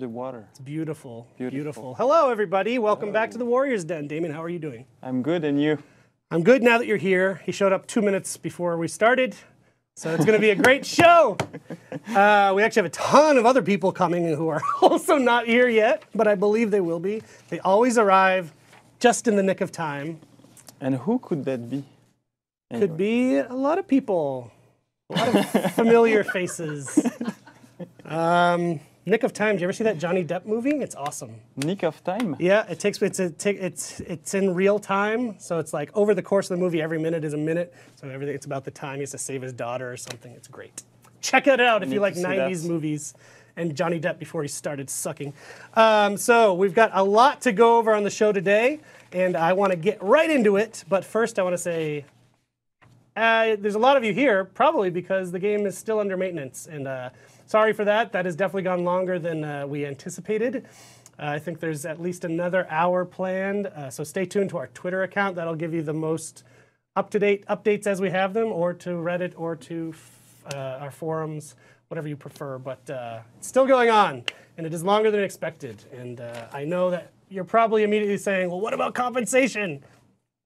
the water. It's beautiful, Beautiful. beautiful. Hello, everybody. Welcome back to the Warriors Den. Damien, how are you doing? I'm good, and you? I'm good now that you're here. He showed up 2 minutes before we started, so it's going to be a great show. We actually have a ton of other people coming who are also not here yet, but I believe they will be. They always arrive just in the nick of time. And who could that be? Anyway. Could be a lot of people, a lot of familiar faces. Nick of Time. Did you ever see that Johnny Depp movie? It's awesome. Nick of Time? Yeah, it's in real time, so it's like over the course of the movie, every minute is a minute. So everything it's about the time he has to save his daughter or something. It's great. Check it out if you like 90s movies and Johnny Depp before he started sucking. So we've got a lot to go over on the show today, and I want to get right into it. But first, I want to say there's a lot of you here, probably because the game is still under maintenance, and sorry for that. That has definitely gone longer than we anticipated. I think there's at least another hour planned, so stay tuned to our Twitter account. That'll give you the most up-to-date updates as we have them, or to Reddit, or to our forums, whatever you prefer. But it's still going on, and it is longer than expected. And I know that you're probably immediately saying, well, what about compensation?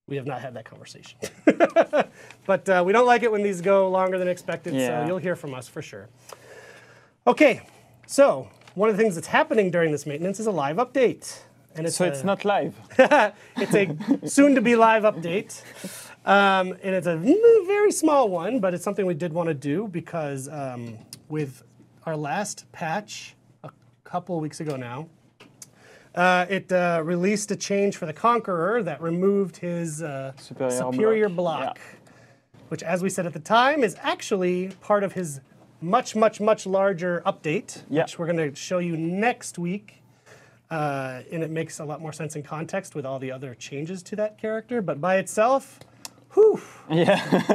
We have not had that conversation. But we don't like it when these go longer than expected, so you'll hear from us for sure. Okay, so one of the things that's happening during this maintenance is a live update. And it's not live. It's a soon-to-be live update. And it's a very small one, but it's something we did want to do because with our last patch a couple of weeks ago now, it released a change for the Conqueror that removed his superior block, which, as we said at the time, is actually part of his much larger update, which we're going to show you next week. And it makes a lot more sense in context with all the other changes to that character. But by itself, whew,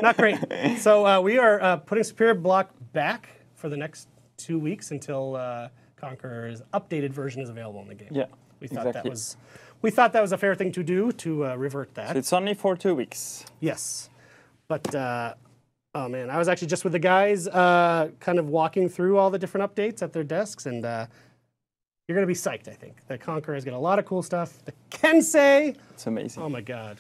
not great. So we are putting superior block back for the next 2 weeks until Conqueror's updated version is available in the game. Yeah, we thought that was a fair thing to do, to revert that. So it's only for 2 weeks. Yes, but oh man, I was actually just with the guys kind of walking through all the different updates at their desks, and you're going to be psyched, I think. The Conqueror has got a lot of cool stuff. The Kensei! It's amazing. Oh my god.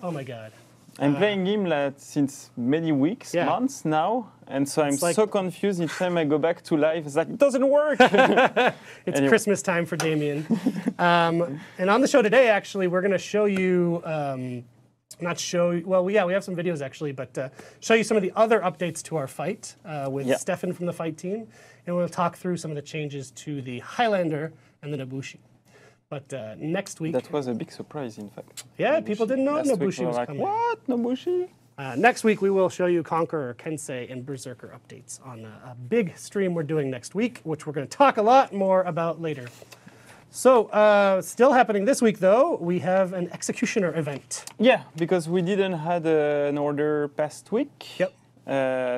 Oh my god. I'm playing him since many weeks, months now, and so I'm so confused each time I go back to live. It's like, it doesn't work! It's Christmas time for Damien. And on the show today, actually, we're going to show you... we have some videos actually, but show you some of the other updates to our fight with Stefan from the fight team, and we'll talk through some of the changes to the Highlander and the Nobushi. But next week... That was a big surprise, in fact. Yeah, Nobushi. people didn't know Nobushi was coming. What? Nobushi? Next week, we will show you Conqueror, Kensei, and Berserker updates on a big stream we're doing next week, which we're going to talk a lot more about later. So, still happening this week, though, we have an Executioner event. Yeah, because we didn't have an order past week. Yep.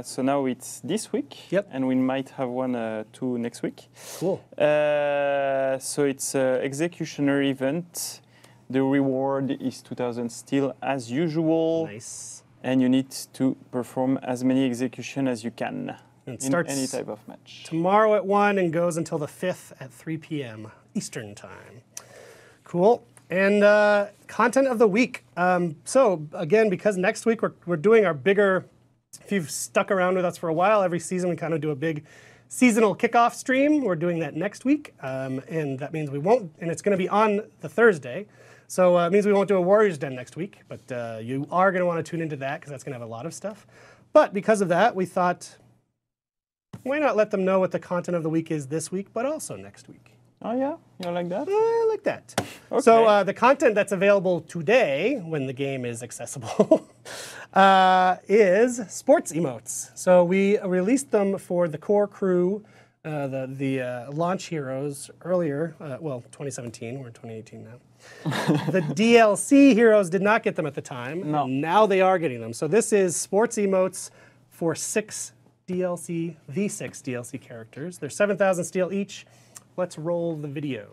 So now it's this week. Yep. And we might have one too next week. Cool. So it's an Executioner event. The reward is 2,000 steel as usual. Nice. And you need to perform as many execution as you can and in any type of match. Tomorrow at 1 and goes until the 5th at 3 p.m. Eastern time. Cool. And content of the week. So again, because next week we're doing our bigger, if you've stuck around with us for a while, every season we kind of do a big seasonal kickoff stream. We're doing that next week. And that means we won't, and it's going to be on the Thursday. So it means we won't do a Warriors Den next week, but you are going to want to tune into that because that's going to have a lot of stuff. But because of that, we thought, why not let them know what the content of the week is this week, but also next week? Oh yeah? You like that? I like that. Okay. So the content that's available today, when the game is accessible, is sports emotes. So we released them for the core crew, the launch heroes earlier, 2017, we're in 2018 now. The DLC heroes did not get them at the time. No. Now they are getting them. So this is sports emotes for the 6 DLC characters. They're 7,000 steel each. Let's roll the video.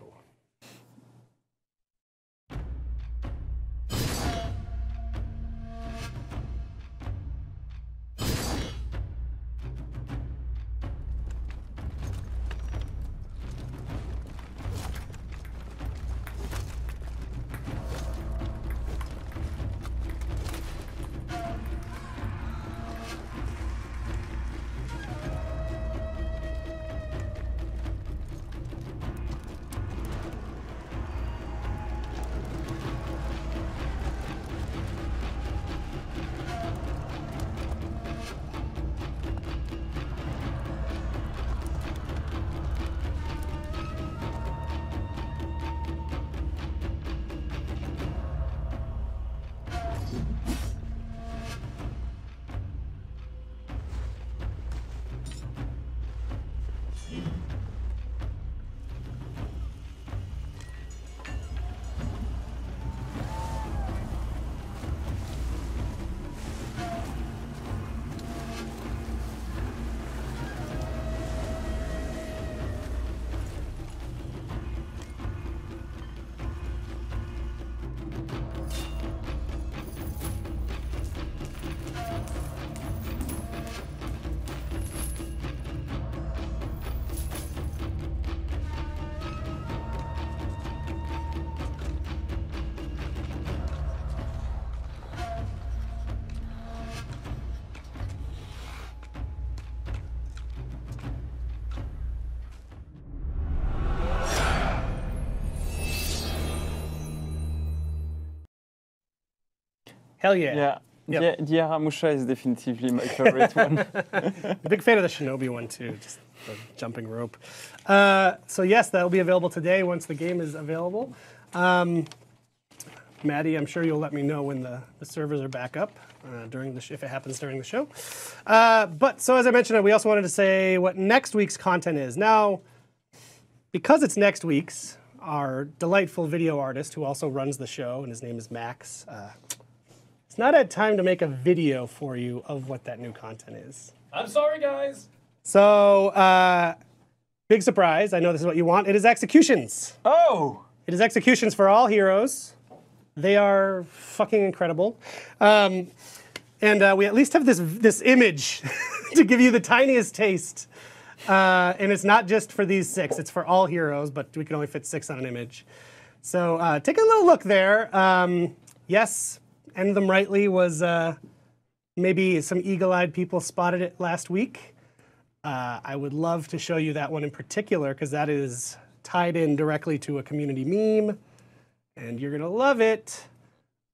Hell yeah. Yeah. Yep. The Aramusha is definitely my favorite one. A big fan of the Shinobi one too, just the jumping rope. So yes, that'll be available today once the game is available. Maddie, I'm sure you'll let me know when the servers are back up during if it happens during the show. But so as I mentioned, we also wanted to say what next week's content is. Now, because it's next week's, our delightful video artist who also runs the show, and his name is Max, it's not had time to make a video for you of what that new content is. I'm sorry, guys. So, big surprise. I know this is what you want. It is executions. Oh! It is executions for all heroes. They are fucking incredible. And we at least have this image to give you the tiniest taste. And it's not just for these 6. It's for all heroes, but we can only fit 6 on an image. So take a little look there. Yes, End Them Rightly was maybe some eagle-eyed people spotted it last week. I would love to show you that one in particular because that is tied in directly to a community meme, and you're gonna love it.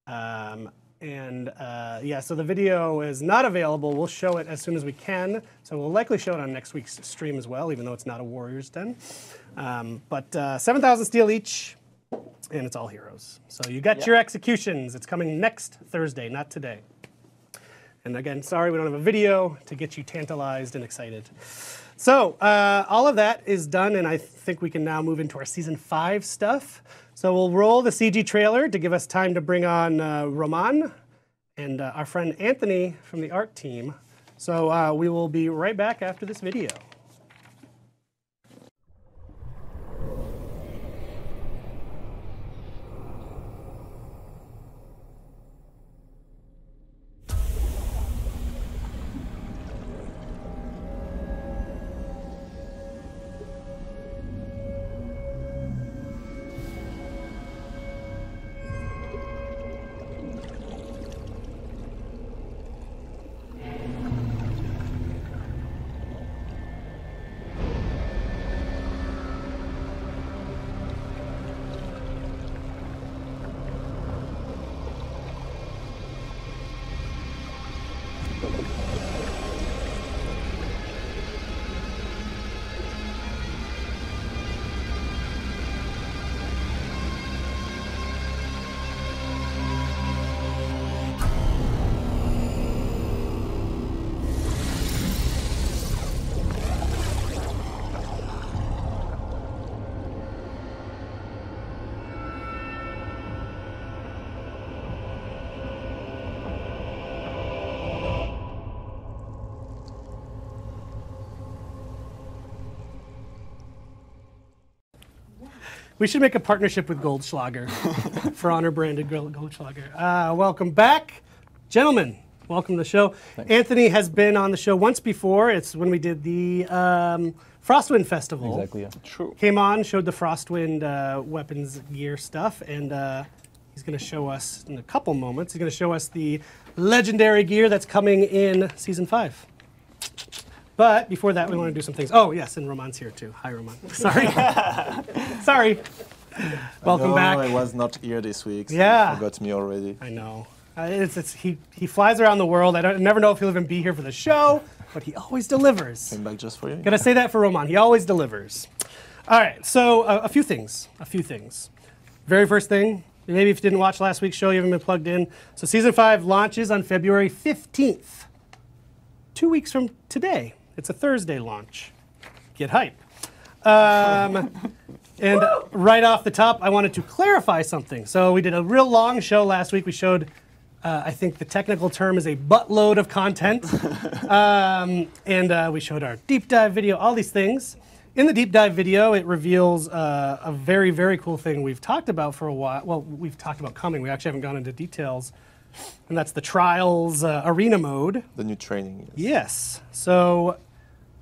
Yeah, so the video is not available. We'll show it as soon as we can. So we'll likely show it on next week's stream as well, even though it's not a Warriors Den. But 7,000 steel each, and it's all heroes. So you got your executions. It's coming next Thursday, not today. And again, sorry we don't have a video to get you tantalized and excited. So all of that is done, and I think we can now move into our Season 5 stuff. So we'll roll the CG trailer to give us time to bring on Roman and our friend Anthony from the art team. So we will be right back after this video. We should make a partnership with Goldschlager for honor branded Goldschlager. Welcome back. Gentlemen, welcome to the show. Thanks. Anthony has been on the show once before. It's when we did the Frostwind Festival. Exactly, yeah. True. Came on, showed the Frostwind weapons gear stuff, and he's going to show us in a couple moments. He's going to show us the legendary gear that's coming in Season 5. But before that, we want to do some things. Oh, yes, and Roman's here too. Hi, Roman. Sorry. Sorry. Welcome back. I was not here this week, so yeah. you forgot me already. I know. He flies around the world. I never know if he'll even be here for the show, but he always delivers. Came back just for you. Gotta say that for Roman. He always delivers. All right, so a few things. Very first thing, maybe if you didn't watch last week's show, you haven't been plugged in. So Season 5 launches on February 15th. 2 weeks from today. It's a Thursday launch. Get hype. And right off the top, I wanted to clarify something. So we did a real long show last week. We showed, I think the technical term is a buttload of content. And we showed our deep dive video, all these things. In the deep dive video, it reveals a very, very cool thing we've talked about for a while. Well, we've talked about coming. We actually haven't gone into details. And that's the Trials arena mode. The new training. Yes. So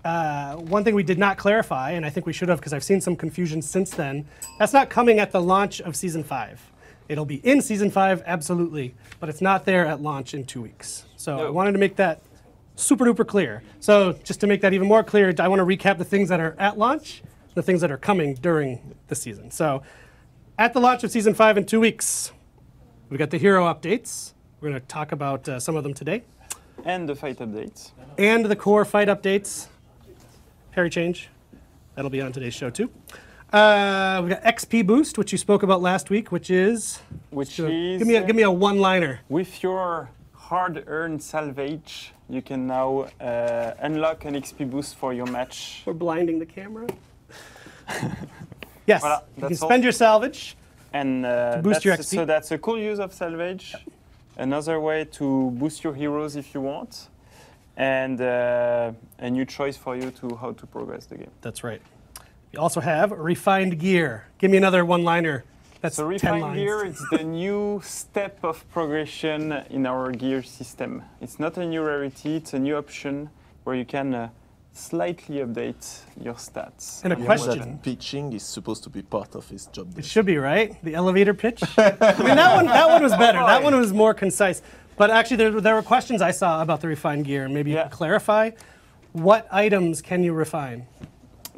one thing we did not clarify, and I think we should have because I've seen some confusion since then, that's not coming at the launch of Season 5. It'll be in Season 5, absolutely, but it's not there at launch in 2 weeks. So I wanted to make that super duper clear. So just to make that even more clear, I want to recap the things that are at launch, the things that are coming during the season. So at the launch of Season 5 in 2 weeks, we got the hero updates. We're going to talk about some of them today. And the fight updates. And the core fight updates. Parry change. That'll be on today's show too. We've got XP boost, which you spoke about last week, which is... Give me a one-liner. With your hard-earned salvage, you can now unlock an XP boost for your match. We're blinding the camera. Yes, Voilà, you can that's all. spend your salvage. And boost your XP. So that's a cool use of salvage. Another way to boost your heroes if you want. And a new choice for you to how to progress the game. That's right. You also have refined gear. Give me another one-liner. That's So 10 refined lines. gear, it's the new step of progression in our gear system. It's not a new rarity, it's a new option where you can slightly update your stats. And a on your question. weapon. Pitching is supposed to be part of his job. It should be, right? The elevator pitch. I mean, that one was better. That one was more concise. But actually, there were questions I saw about the refined gear. Maybe you Yeah. can clarify. What items can you refine?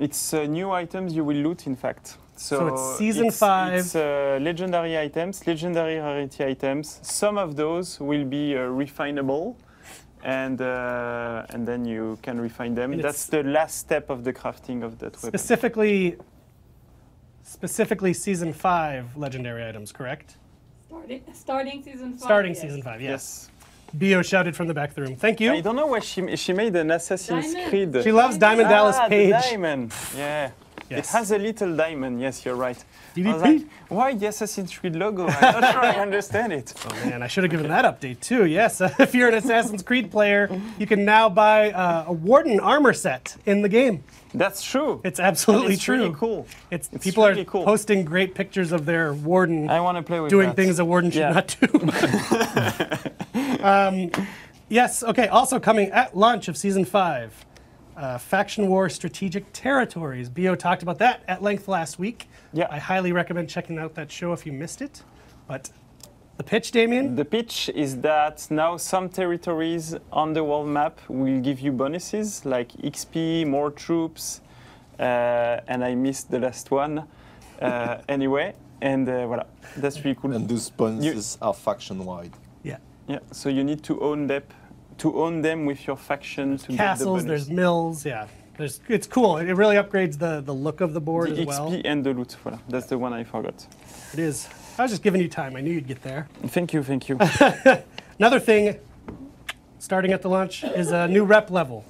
It's new items you will loot, in fact. So it's season 5. It's legendary items, legendary rarity items. Some of those will be refinable, and then you can refine them. And That's the last step of the crafting of that weapon. Specifically season 5 legendary items, correct? Starting season 5. Starting yes. season 5, yes. Yes. Bio shouted from the back of the room. Thank I you. don't know why she made an Assassin's Diamond. Creed. She loves Diamond Dallas The Page. diamond. Yeah. Yes. It has a little diamond. Yes, you're right. I was DDP. like, why the Assassin's Creed logo? I'm not sure I understand it. Oh man, I should have given that update too. Yes, if you're an Assassin's Creed player, you can now buy a Warden armor set in the game. That's true. It's absolutely It's true. really cool. It's It's people really are cool. posting great pictures of their Warden I want to play with doing that. things a Warden should Yeah. not do. Yes. Okay. Also coming at launch of season 5, Faction War Strategic Territories. Bio talked about that at length last week. Yeah. I highly recommend checking out that show if you missed it. But the pitch, Damien. The pitch is that now some territories on the world map will give you bonuses like XP, more troops, and I missed the last one anyway. And voilà, that's really cool. And those bonuses are faction-wide. Yeah. Yeah, so you need to own them with your faction to Castles, get the there's bonus. mills, yeah. It's cool. It really upgrades the look of the board The as XP well. and the loot. Voilà, that's the one I forgot. It is. I was just giving you time. I knew you'd get there. Thank you, thank you. Another thing, starting at the launch, is a new rep level.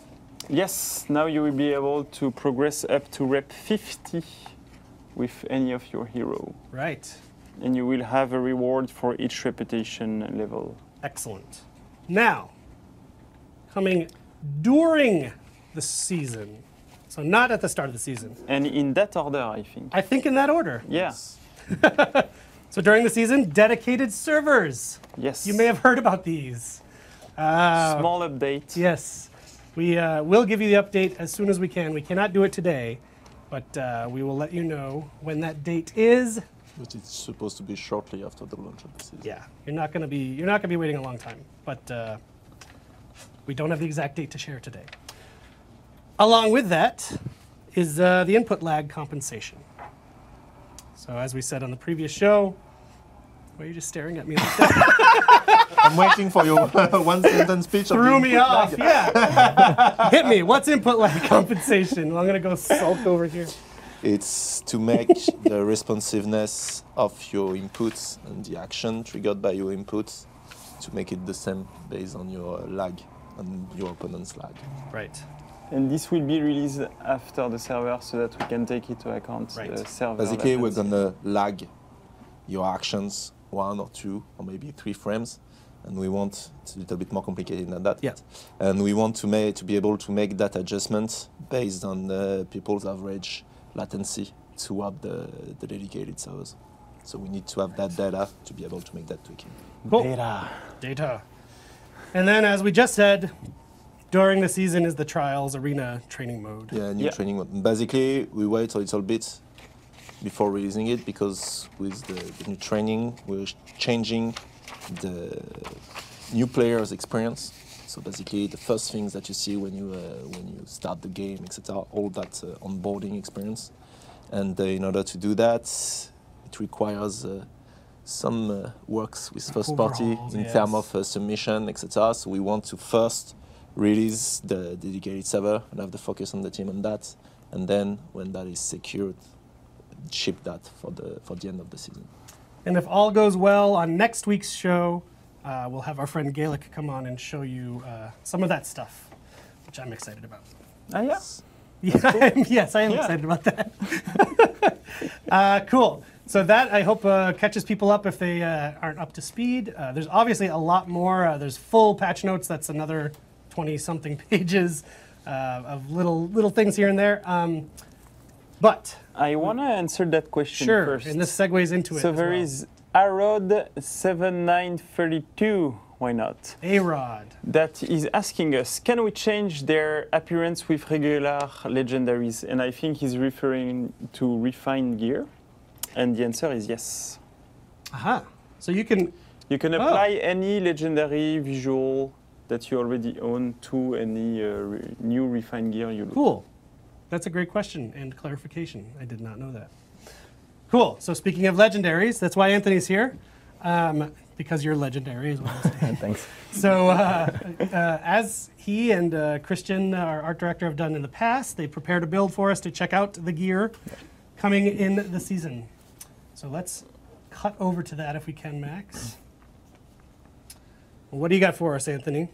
Yes, now you will be able to progress up to rep 50 with any of your hero. Right. And you will have a reward for each reputation level. Excellent. Now, coming during the season, so not at the start of the season. And in that order, I think. I think in that order. Yeah. So during the season, dedicated servers. Yes. You may have heard about these. Small update. Yes. We will give you the update as soon as we can. We cannot do it today, but we will let you know when that date is. But it's supposed to be shortly after the launch of the season. Yeah, you're not gonna be waiting a long time, but we don't have the exact date to share today. Along with that is the input lag compensation. So as we said on the previous show, why are you just staring at me like that? I'm waiting for your one-sentence speech. Threw me off. Yeah. Hit me. What's input lag compensation? Well, I'm gonna go sulk over here. It's to make the responsiveness of your inputs and the action triggered by your inputs to make it the same based on your lag and your opponent's lag. Right. And this will be released after the server so that we can take into account Right. the server. Basically, we're latency. gonna lag your actions 1 or 2 or maybe 3 frames, and we want it's a little bit more complicated than that. Yeah. And we want to be able to make that adjustment based on people's average latency throughout the dedicated servers. So we need to have that data to be able to make that tweaking. Cool. Data. And then, as we just said, during the season is the Trials Arena training mode. Yeah, new Yeah. training mode. Basically, we wait a little bit before releasing it because with the new training, we're changing the new player's experience. So basically, the first things that you see when you start the game, etc., all that onboarding experience. And in order to do that, it requires some works with first party Overhauls, in yes. terms of submission, etc. So we want to first release the dedicated server and have the focus on the team on that, and then when that is secured, ship that for the end of the season. And if all goes well on next week's show, we'll have our friend Gaelic come on and show you some of that stuff, which I'm excited about. Ah, yeah. Yeah, yes, I am Yeah. excited about that. Cool. So that, I hope, catches people up if they aren't up to speed. There's obviously a lot more. There's full patch notes. That's another 20-something pages of little things here and there. But I want to answer that question sure, first. and this segues into it. So as there well. is Arod7932, why not? A-Rod. That is asking us, can we change their appearance with regular legendaries? And I think he's referring to refined gear. And the answer is yes. Aha. So you can. You can apply any legendary visual that you already own to any new refined gear you look. Cool. That's a great question and clarification. I did not know that. Cool. So speaking of legendaries, that's why Anthony's here, because you're legendary as well. Thanks. So as he and Christian, our art director, have done in the past, they prepared a build for us to check out the gear coming in the season. So let's cut over to that if we can, Max. What do you got for us, Anthony?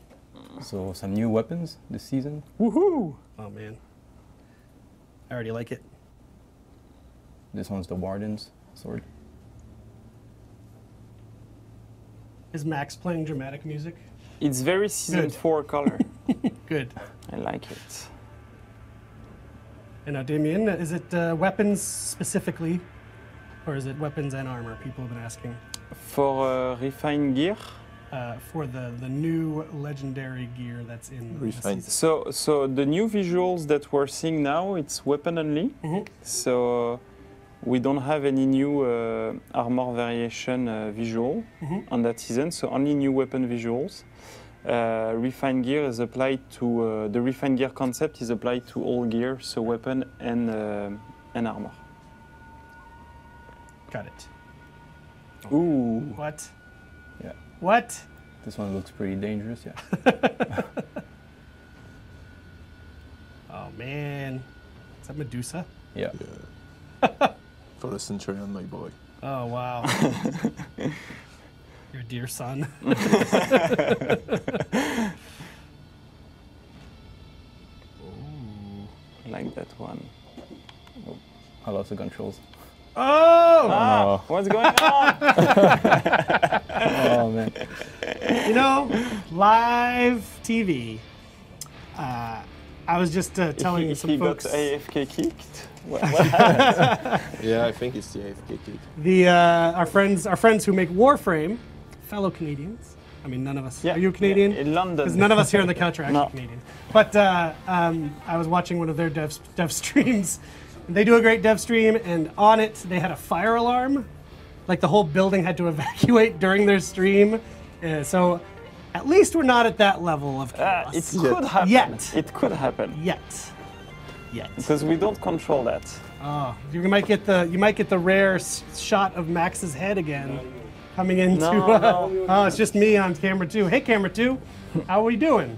So some new weapons this season. Woohoo! Oh, man. I already like it. This one's the Warden's sword. Is Max playing dramatic music? It's very season Good. 4 color. Good. I like it. And now, Damien, is it weapons specifically, or is it weapons and armor? People have been asking. For refined gear, For the new legendary gear that's in the Refined. season. so the new visuals that we're seeing now, it's weapon only. Mhm. So we don't have any new armor variation visual on that season, so only new weapon visuals. Refined gear is applied to, the refined gear concept is applied to all gear, so weapon and armor. Got it. Ooh. What? Yeah. What? This one looks pretty dangerous, yeah. Oh, man. Is that Medusa? Yeah. For the Centurion, my boy. Oh, wow. Your dear son. I like that one. I lost the controls. Oh! Ah, what's going on? Oh, man. You know, live TV. I was just telling he some folks. got AFK kicked. Yeah, I think it's the AFK kick. The our friends who make Warframe, fellow Canadians. I mean, none of us. Are you a Canadian? Yeah, in London. Because none of us here on the couch are actually No. Canadian. But I was watching one of their dev streams. They do a great dev stream, and on it they had a fire alarm. Like the whole building had to evacuate during their stream. So at least we're not at that level of chaos. It could happen. Yet. It could happen. Yet. Because we don't control that. Oh, you might get the rare shot of Max's head again, coming into. No. Oh, it's just me on camera 2. Hey, camera 2, how are we doing?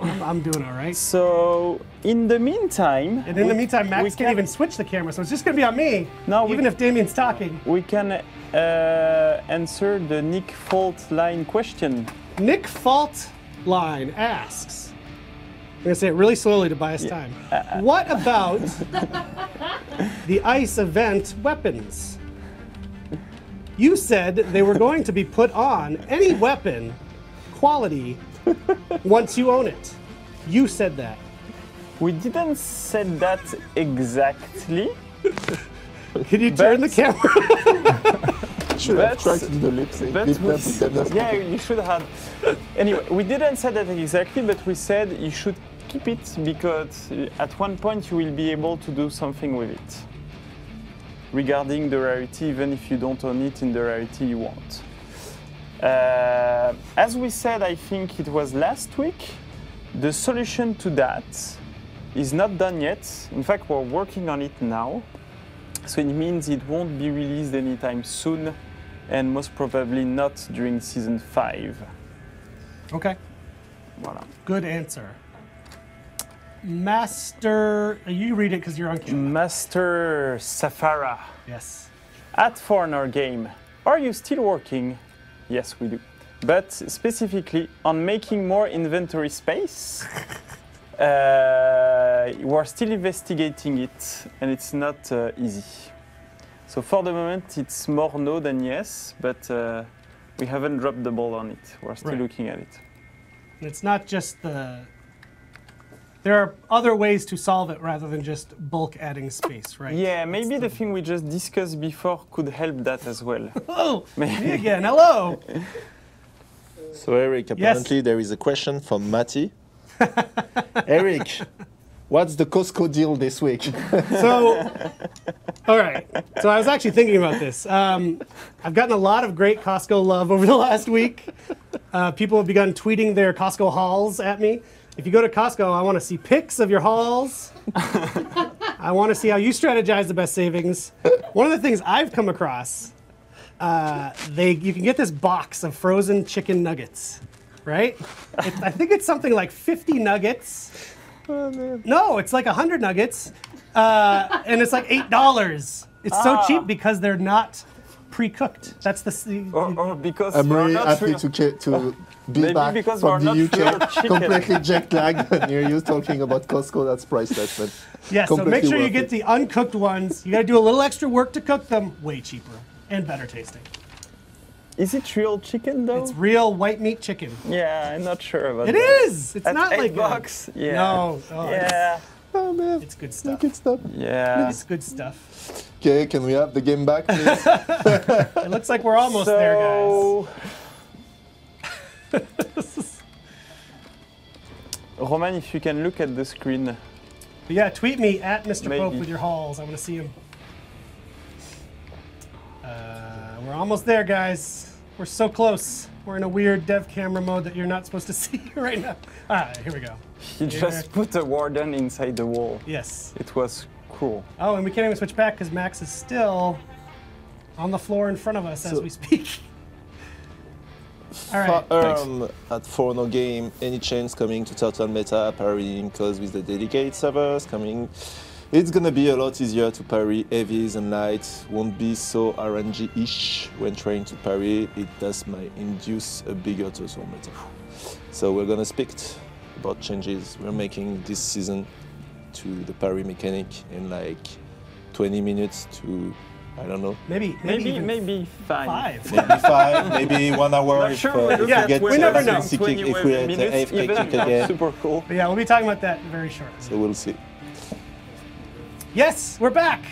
I'm doing all right. So in the meantime, And in the meantime, Max we can't even switch the camera, so it's just gonna be on me. No, we- even if Damien's talking. we can answer the Nick Fault line question. Nick Fault Line asks. I'm gonna say it really slowly to buy us time. What about the ICE event weapons? You said they were going to be put on any weapon quality once you own it. You said that. We didn't say that exactly. Can you turn the camera? Should have But- tried to do the lip sync. but we- Yeah, you should have. Anyway, we didn't say that exactly, but we said you should keep it because at one point you will be able to do something with it. Regarding the rarity, even if you don't own it in the rarity you want. As we said, I think it was last week, the solution to that is not done yet. In fact, we're working on it now. So it means it won't be released anytime soon, and most probably not during season 5. Okay. Voilà. Good answer. Master, you read it because you're on camera. Master Safara. Yes. At Foreigner Game, are you still working? Yes, we do. But specifically on making more inventory space. We're still investigating it, and it's not easy. So for the moment, it's more no than yes, but we haven't dropped the ball on it. We're still looking at it. And it's not just the... There are other ways to solve it rather than just bulk adding space, right? Yeah, maybe the thing we just discussed before could help that as well. Oh, me again, hello! So Eric, apparently there is a question from Matty. Eric, what's the Costco deal this week? So, all right. So I was actually thinking about this. I've gotten a lot of great Costco love over the last week. People have begun tweeting their Costco hauls at me. If you go to Costco, I want to see pics of your hauls. I want to see how you strategize the best savings. One of the things I've come across, you can get this box of frozen chicken nuggets, right? I think it's something like 50 nuggets. Oh, man. No, it's like 100 nuggets, and it's like $8. It's so cheap because they're not pre-cooked. That's the. Or because I'm we're really not happy to be maybe back because from we're the not real UK, chicken. completely jet lagged, and hear you talking about Costco. That's priceless, man. Yeah, so make Completely sure you worth get it. the uncooked ones. You got to do a little extra work to cook them. Way cheaper and better tasting. Is it real chicken though? It's real white meat chicken. Yeah, I'm not sure about It that. is. It's At not like $8? Yeah. No. Oh, Yeah. Oh man, It's good stuff. good stuff. Yeah. It's good stuff. Okay, can we have the game back, please? It looks like we're almost there, guys. Roman, if you can look at the screen. But yeah, tweet me at Mr. Pope Maybe. with your hauls. I want to see them. We're almost there, guys. We're so close. We're in a weird dev camera mode that you're not supposed to see right now. All right, here we go. He just put a warden inside the wall. Yes. It was cool. Oh, and we can't even switch back because Max is still on the floor in front of us as we speak. All right. At Forno Game, any change coming to Turtle Meta parrying, because with the dedicated servers coming, it's gonna be a lot easier to parry heavies and lights. Won't be so RNG-ish when trying to parry. It does might induce a bigger Turtle Meta. So we're gonna speak about changes we're making this season to the parry mechanic in like 20 minutes to, I don't know, Maybe 5. even maybe 5, maybe 1 hour Not if, sure we'll if get we get we never know. 50 kick, if we had the AFK kick again. Super cool. But yeah, we'll be talking about that very shortly. So we'll see. Yes, we're back.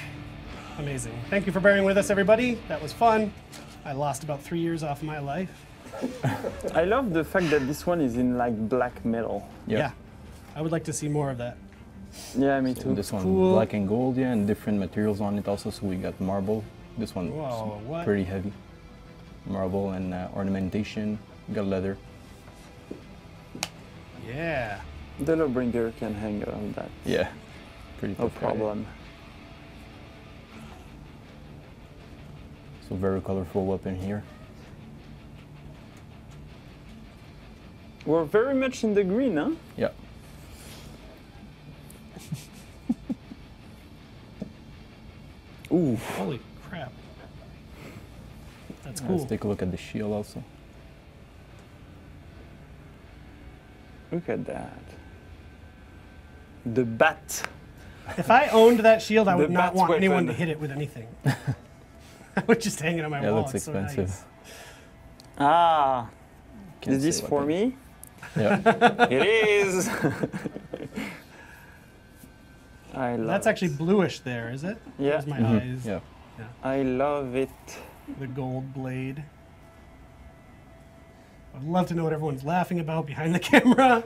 Amazing. Thank you for bearing with us, everybody. That was fun. I lost about 3 years off my life. I love the fact that this one is in like black metal. Yeah. I would like to see more of that. Yeah, me too. This one, Cool. black and gold, yeah, and different materials on it also. So we got marble. This one, Whoa, what? pretty heavy. Marble and ornamentation. We got leather. Yeah. The Lawbringer can hang around that. Yeah, pretty No tough guy. problem. So very colorful weapon here. We're very much in the green, huh? Yeah. Ooh. Holy crap. That's Let's cool. take a look at the shield also. Look at that. The bat. If I owned that shield, I would The not bat's want anyone to weapon. hit it with anything. I would just hang it on my Yeah, wall. looks It's so expensive. nice. Ah. Can't Is this say for weapon. me? Yeah. It is. I love That's it. actually bluish there, is it? Yeah. There's my eyes. Yeah. I love it. The gold blade. I'd love to know what everyone's laughing about behind the camera.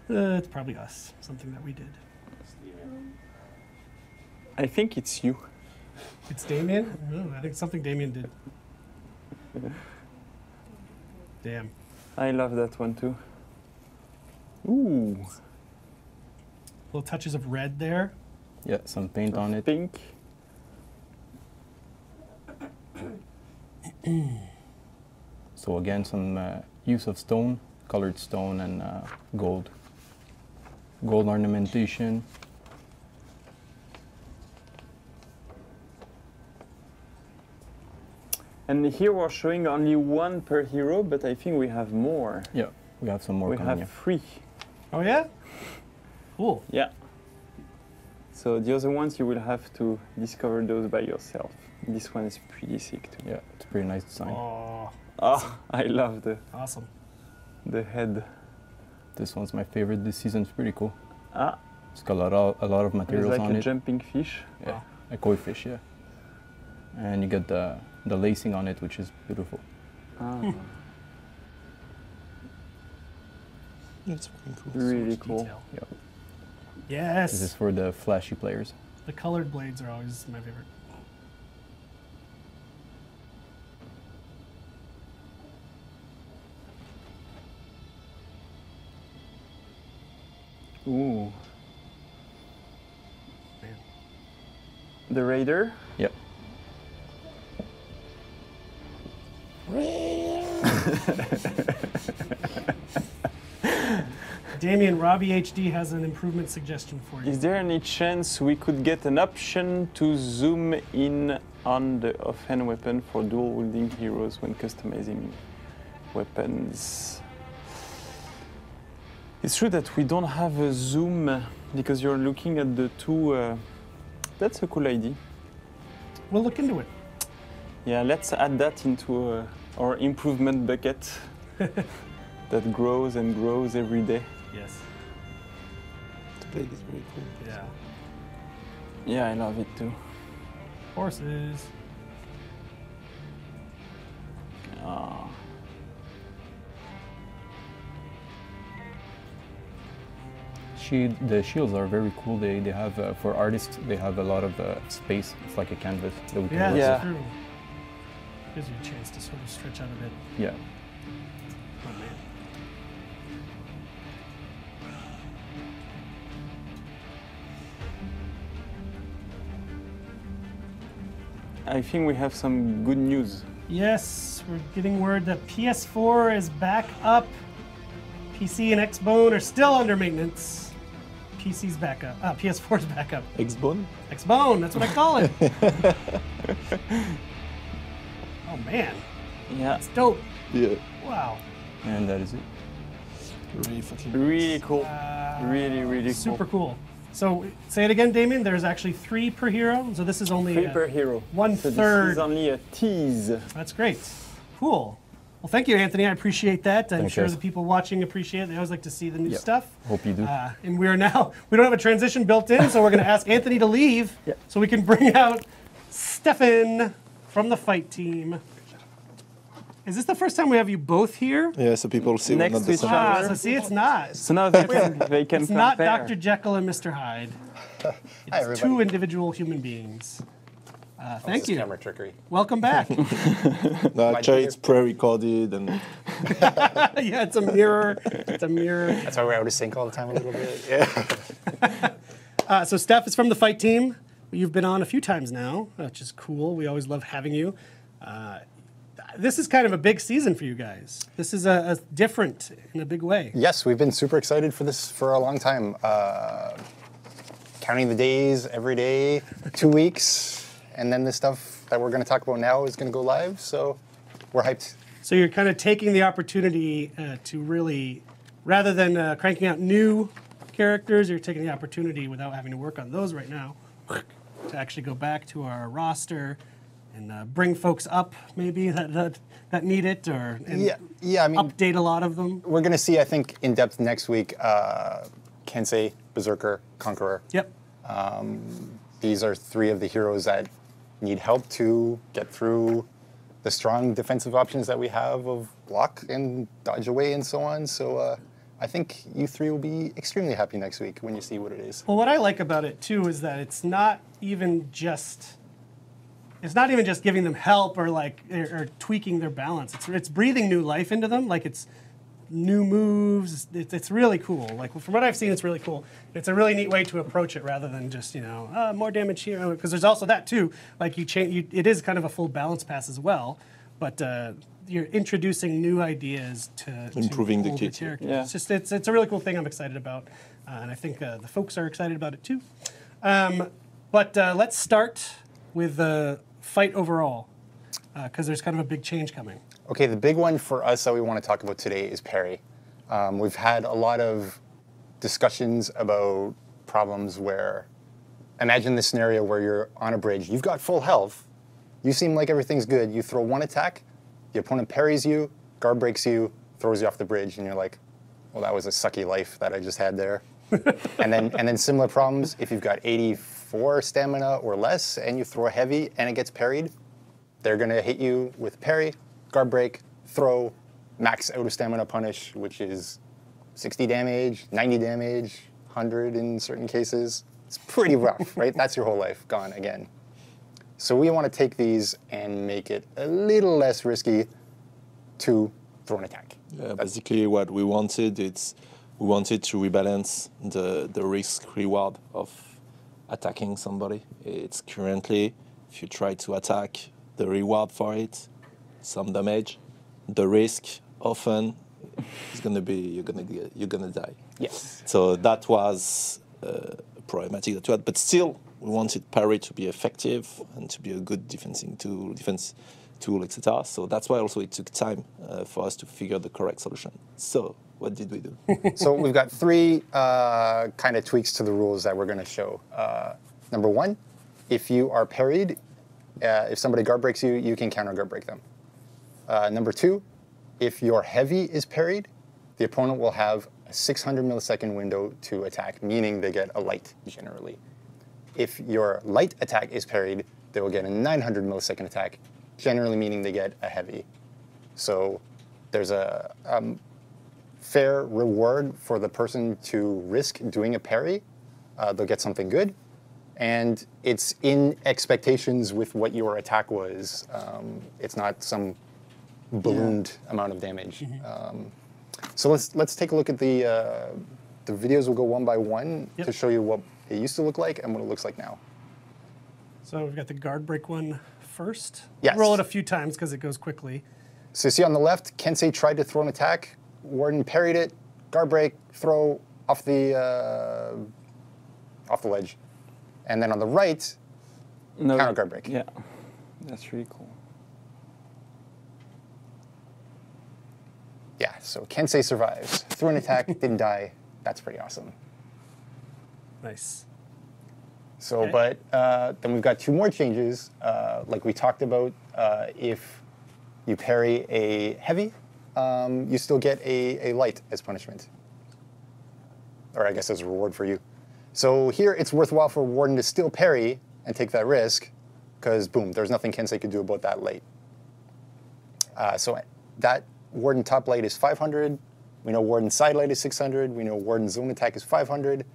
It's probably us. Something that we did. I think it's you. It's Damien? No, I think something Damien did. Damn. I love that one too. Ooh. Little touches of red there. Yeah, some paint on it. Pink. So again, some use of stone, colored stone, and gold. Gold ornamentation. And here we're showing only one per hero, but I think we have more. Yeah, we have some more We coming. have 3. Oh yeah? Cool. Yeah. So the other ones you will have to discover those by yourself. This one is pretty sick too. Yeah, it's a pretty nice design. Oh, Oh, I love awesome. the head. This one's my favorite this season. It's pretty cool. Ah, It's got a lot of it's materials like on a it. jumping fish. Yeah, Wow. a koi fish, yeah. And you get the lacing on it, which is beautiful. Ah, It's fucking cool. really cool. Detail. Yeah. Yes. This is for the flashy players. The colored blades are always my favorite. Ooh. Man. The Raider. Yep. Damien, Robbie HD has an improvement suggestion for you. Is there any chance we could get an option to zoom in on the offhand weapon for dual wielding heroes when customizing weapons? It's true that we don't have a zoom because you're looking at the two. That's a cool idea. We'll look into it. Yeah, let's add that into our improvement bucket that grows and grows every day. Yes. The blade is very cool. Yeah. Yeah, I love it too. Horses. Ah. The shields are very cool. They have, for artists, they have a lot of space. It's like a canvas that we can Yeah, work Yeah. that's true. Gives you a chance to sort of stretch out a bit. with. Yeah. Oh man. I think we have some good news. Yes, we're getting word that PS4 is back up. PC and Xbone are still under maintenance. PC's back up. PS4's back up. X-Bone? Xbone, that's what I call it. Oh man, Yeah, it's dope. Yeah. Wow. And that is it. Really fucking really cool. Really, really Super cool. cool. So say it again, Damien. There's actually 3 per hero. So this is only 3 per hero. one So third. this is only a tease. That's great. Cool. Well, thank you, Anthony. I appreciate that. I'm Thanks, sure guys. the people watching appreciate it. They always like to see the new Yep. stuff. Hope you do. And we don't have a transition built in, so we're going to ask Anthony to leave so we can bring out Stefan from the fight team. Is this the first time we have you both here? Yeah, so people see Next we're not to the each same. other. So see, it's not. So now they can It's not compare. Dr. Jekyll and Mr. Hyde. Hi, It's everybody. 2 individual human beings. Thank This is you. camera trickery. Welcome back. No, actually, it's pre-recorded and Yeah, it's a mirror. It's a mirror. That's why we're out of sync all the time a little bit. Yeah. So Steph is from the fight team. You've been on a few times now, which is cool. We always love having you. This is kind of a big season for you guys. This is a different in a big way. Yes, we've been super excited for this for a long time. Counting the days every day, 2 weeks, and then the stuff that we're going to talk about now is going to go live. So we're hyped. So you're kind of taking the opportunity to really, rather than cranking out new characters, you're taking the opportunity without having to work on those right now to actually go back to our roster and bring folks up maybe that need it or and Yeah. I mean, update a lot of them. we're going to see, I think, in depth next week. Kensei, Berserker, Conqueror. Yep. These are 3 of the heroes that need help to get through the strong defensive options that we have of block and dodge away and so on. So I think you 3 will be extremely happy next week when you see what it is. Well, what I like about it too is that it's not even just giving them help or or tweaking their balance. It's breathing new life into them. Like it's new moves. It's really cool. Like from what I've seen, it's really cool. It's a really neat way to approach it rather than just more damage here. Because there's also that too. Like it is kind of a full balance pass as well, but you're introducing new ideas to Improving the older kit. characters. Yeah. It's a really cool thing I'm excited about, and I think the folks are excited about it too. But let's start with the fight overall, because there's kind of a big change coming. Okay, the big one for us that we want to talk about today is parry. We've had a lot of discussions about problems where, imagine this scenario where you're on a bridge, you've got full health, you seem like everything's good, you throw one attack, the opponent parries you, guard breaks you, throws you off the bridge, and you're like, well, that was a sucky life that I just had there. and then similar problems, if you've got 84 stamina or less and you throw a heavy and it gets parried, they're gonna hit you with parry, guard break, throw, max out of stamina punish, which is 60 damage, 90 damage, 100 in certain cases. It's pretty rough, right? That's your whole life gone again. So we want to take these and make it a little less risky to throw an attack. Yeah, basically what we wanted, we wanted to rebalance the risk reward of attacking somebody. It's currently, if you try to attack, the reward for it, some damage, the risk often is gonna be you're gonna die. Yes. So that was problematic to it, but still we wanted parry to be effective and to be a good defense tool, etc. So that's why also it took time for us to figure the correct solution. So what did we do? So we've got three kind of tweaks to the rules that we're going to show. Number one, if you are parried, if somebody guard breaks you, you can counter guard break them. Number two, if your heavy is parried, the opponent will have a 600 millisecond window to attack, meaning they get a light generally. If your light attack is parried, they will get a 900 millisecond attack, generally meaning they get a heavy. So there's a fair reward for the person to risk doing a parry. They'll get something good. And it's in expectations with what your attack was. It's not some ballooned amount of damage. So let's take a look at the videos. We'll go one by one to show you what it used to look like and what it looks like now. So we've got the guard break one first. Yes. Roll it a few times because it goes quickly. So you see on the left, Kensei tried to throw an attack. Warden parried it. Guard break, throw off the ledge. And then on the right, counter guard break. Yeah, that's really cool. Yeah, so Kensei survives. Threw an attack, didn't die. That's pretty awesome. Nice. So, Okay. but then we've got two more changes. Like we talked about, if you parry a heavy, you still get a light as punishment. Or I guess as a reward for you. So here it's worthwhile for Warden to still parry and take that risk, because boom, there's nothing Kensei could do about that light. So that Warden top light is 500. We know Warden side light is 600. We know Warden zone attack is 500.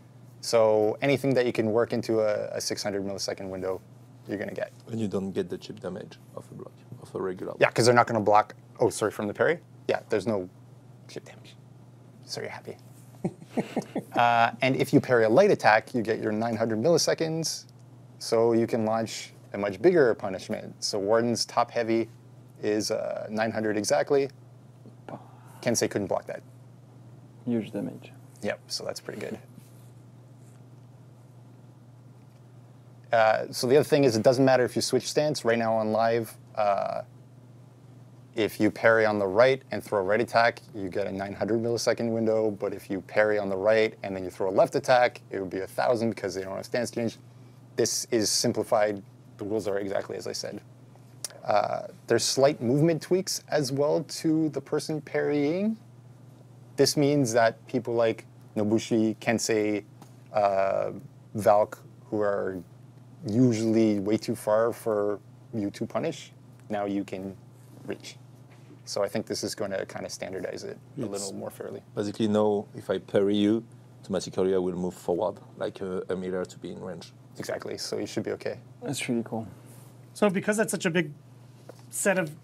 So anything that you can work into a 600 millisecond window, you're going to get. And you don't get the chip damage of a block, of a regular block. Yeah, because they're not going to block. Oh, sorry, from the parry? Yeah, there's no chip damage. So you're happy. And if you parry a light attack, you get your 900 milliseconds. So you can launch a much bigger punishment. So Warden's top heavy is 900 exactly. Kensei couldn't block that. Huge damage. Yep, so that's pretty good. So the other thing is it doesn't matter if you switch stance. Right now on live, if you parry on the right and throw a right attack, you get a 900 millisecond window. But if you parry on the right and then you throw a left attack, it would be 1,000 because they don't have stance change. This is simplified. The rules are exactly as I said. There's slight movement tweaks as well to the person parrying. This means that people like Nobushi, Kensei, Valk, who are usually way too far for you to punish, now you can reach. So I think this is going to kind of standardize it a little more fairly. Basically, now if I parry you, automatically I will move forward like a mirror to be in range. Exactly, so you should be okay. That's really cool. So because that's such a big set of,